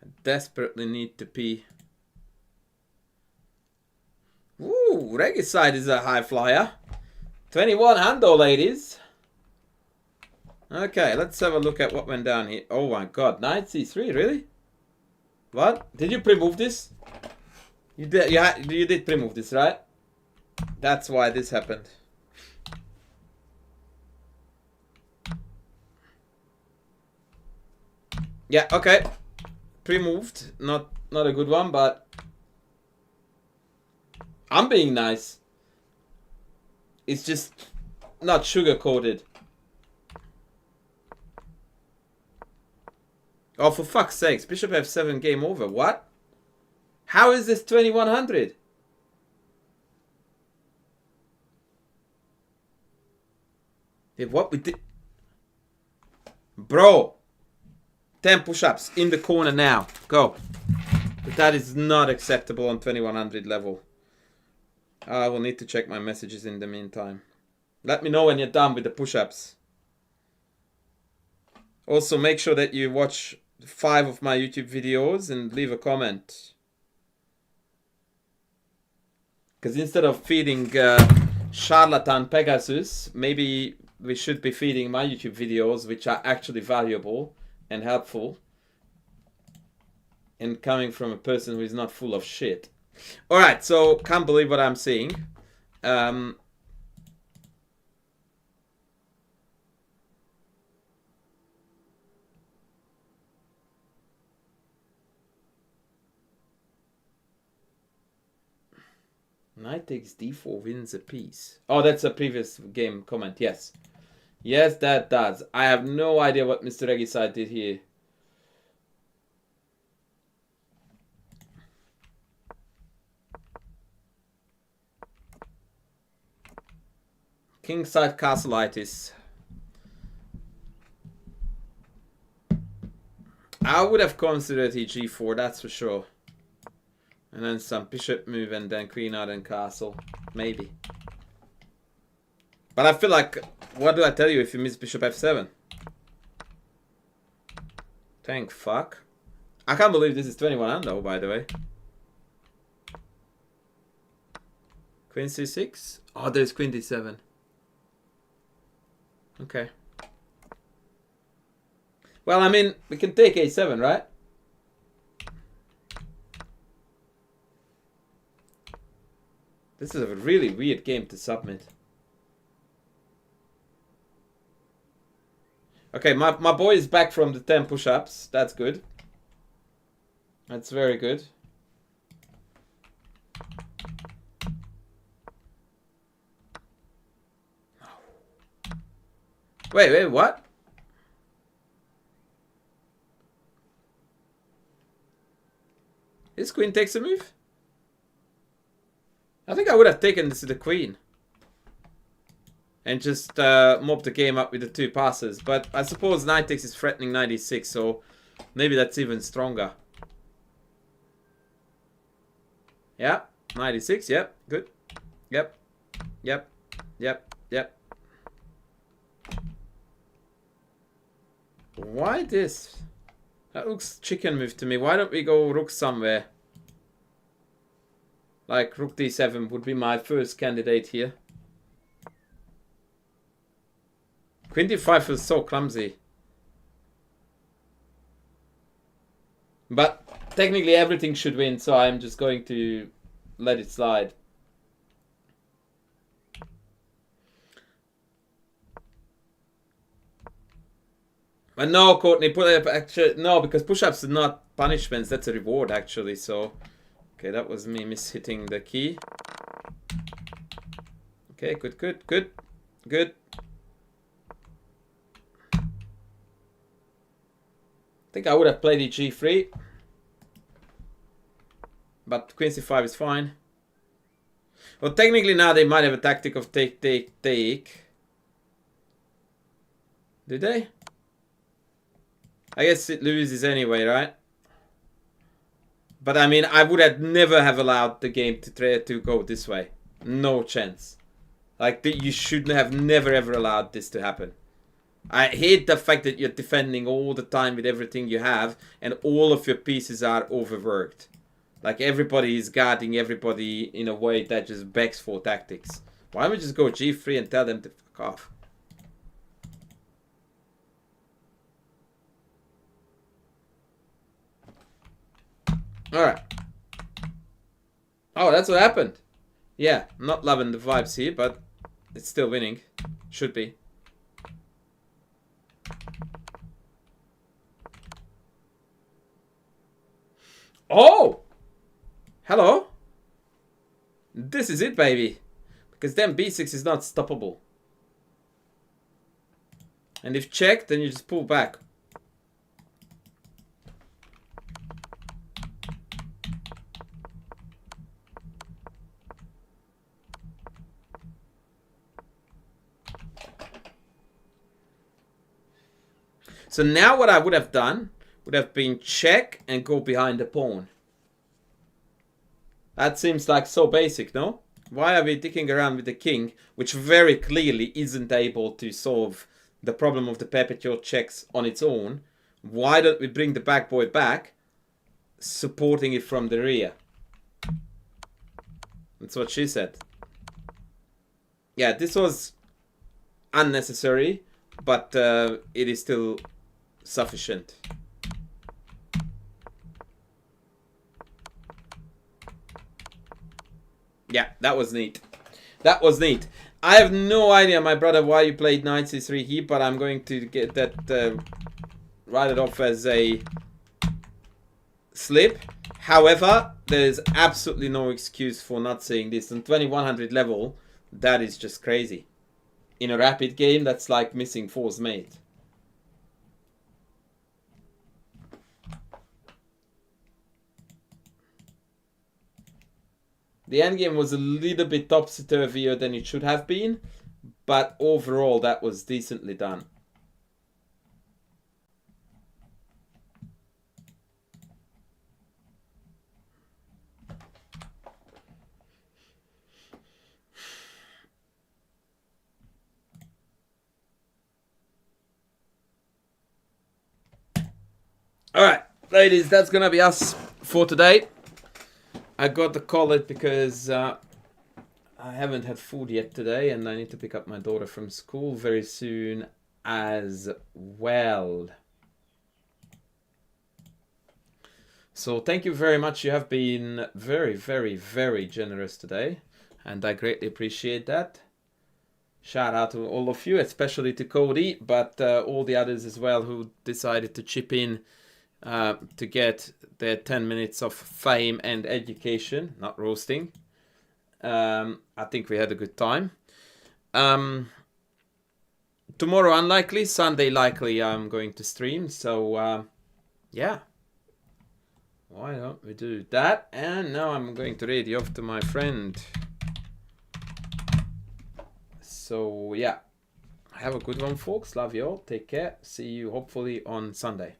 I desperately need to pee. Ooh, Regicide is a high flyer. 21 handle, ladies. Okay, let's have a look at what went down here. Oh my god, knight c3, really? What? Did you pre-move this? You did. You did pre-move this, right? That's why this happened. Yeah. Okay. Pre-moved. Not a good one, but I'm being nice. It's just not sugar-coated. Oh, for fuck's sakes. Bishop f7, game over. What? How is this 2100? What we did? Bro. 10 push-ups in the corner now. Go. But that is not acceptable on 2100 level. I will need to check my messages in the meantime. Let me know when you're done with the push-ups. Also, make sure that you watch 5 of my YouTube videos and leave a comment. Because instead of feeding charlatan Pegasus, maybe we should be feeding my YouTube videos, which are actually valuable and helpful. And coming from a person who is not full of shit. Alright, so can't believe what I'm seeing. Knight takes d4 wins a piece. Oh, that's a previous game comment. Yes. Yes, that does. I have no idea what Mr. Regicide did here. Kingside Castleitis. I would have considered he g4, that's for sure. And then some bishop move and then queen out and castle. Maybe. But I feel like, what do I tell you if you miss bishop f7? Thank fuck. I can't believe this is 21 though, by the way. Queen c6? Oh, there's queen d7. Okay. Well, I mean, we can take a7, right? This is a really weird game to submit. Okay, my boy is back from the 10 push-ups. That's good. That's very good. Wait, what? This queen takes a move? I think I would have taken this to the queen. And just mop the game up with the 2 passes. But I suppose knight takes is threatening knight e6, so maybe that's even stronger. Yeah, knight e6, yep, good. Yep. Why this? That looks chicken move to me. Why don't we go rook somewhere? Like rook d7 would be my first candidate here. Queen d5 feels so clumsy. But technically everything should win, so I'm just going to let it slide. But no, Courtney, no, because push-ups are not punishments. That's a reward, actually. So, okay, that was me mishitting the key. Okay, good. I think I would have played g3, but queen c5 is fine. Well, technically now they might have a tactic of take. Do they? I guess it loses anyway, right? But I mean, I would have never have allowed the game to try to go this way. No chance. Like, you should have never ever allowed this to happen. I hate the fact that you're defending all the time with everything you have, and all of your pieces are overworked. Like, everybody is guarding everybody in a way that just begs for tactics. Why don't we just go g3 and tell them to fuck off? Alright. Oh, that's what happened. Yeah, I'm not loving the vibes here, but it's still winning. Should be. Oh! Hello? This is it, baby. Because then b6 is not stoppable. And if checked, then you just pull back. So now what I would have done would have been check and go behind the pawn. That seems like so basic, no? Why are we dicking around with the king, which very clearly isn't able to solve the problem of the perpetual checks on its own? Why don't we bring the back boy back, supporting it from the rear? That's what she said. Yeah, this was unnecessary, but it is still sufficient. Yeah, that was neat. That was neat. I have no idea, my brother, why you played knight c3 here, but I'm going to get that write it off as a slip. However, there is absolutely no excuse for not seeing this. On 2100 level, that is just crazy. In a rapid game, that's like missing four's mate. The endgame was a little bit topsy-turvier than it should have been, but overall that was decently done. Alright, ladies, that's gonna be us for today. I got to call it because I haven't had food yet today, and I need to pick up my daughter from school very soon as well. So thank you very much. You have been very, very, very generous today, and I greatly appreciate that. Shout out to all of you, especially to Cody, but all the others as well who decided to chip in to get their 10 minutes of fame and education, not roasting. I think we had a good time. Tomorrow unlikely, Sunday likely I'm going to stream, so yeah. Why don't we do that? And now I'm going to read you off to my friend. So yeah, have a good one, folks. Love you all. Take care. See you hopefully on Sunday.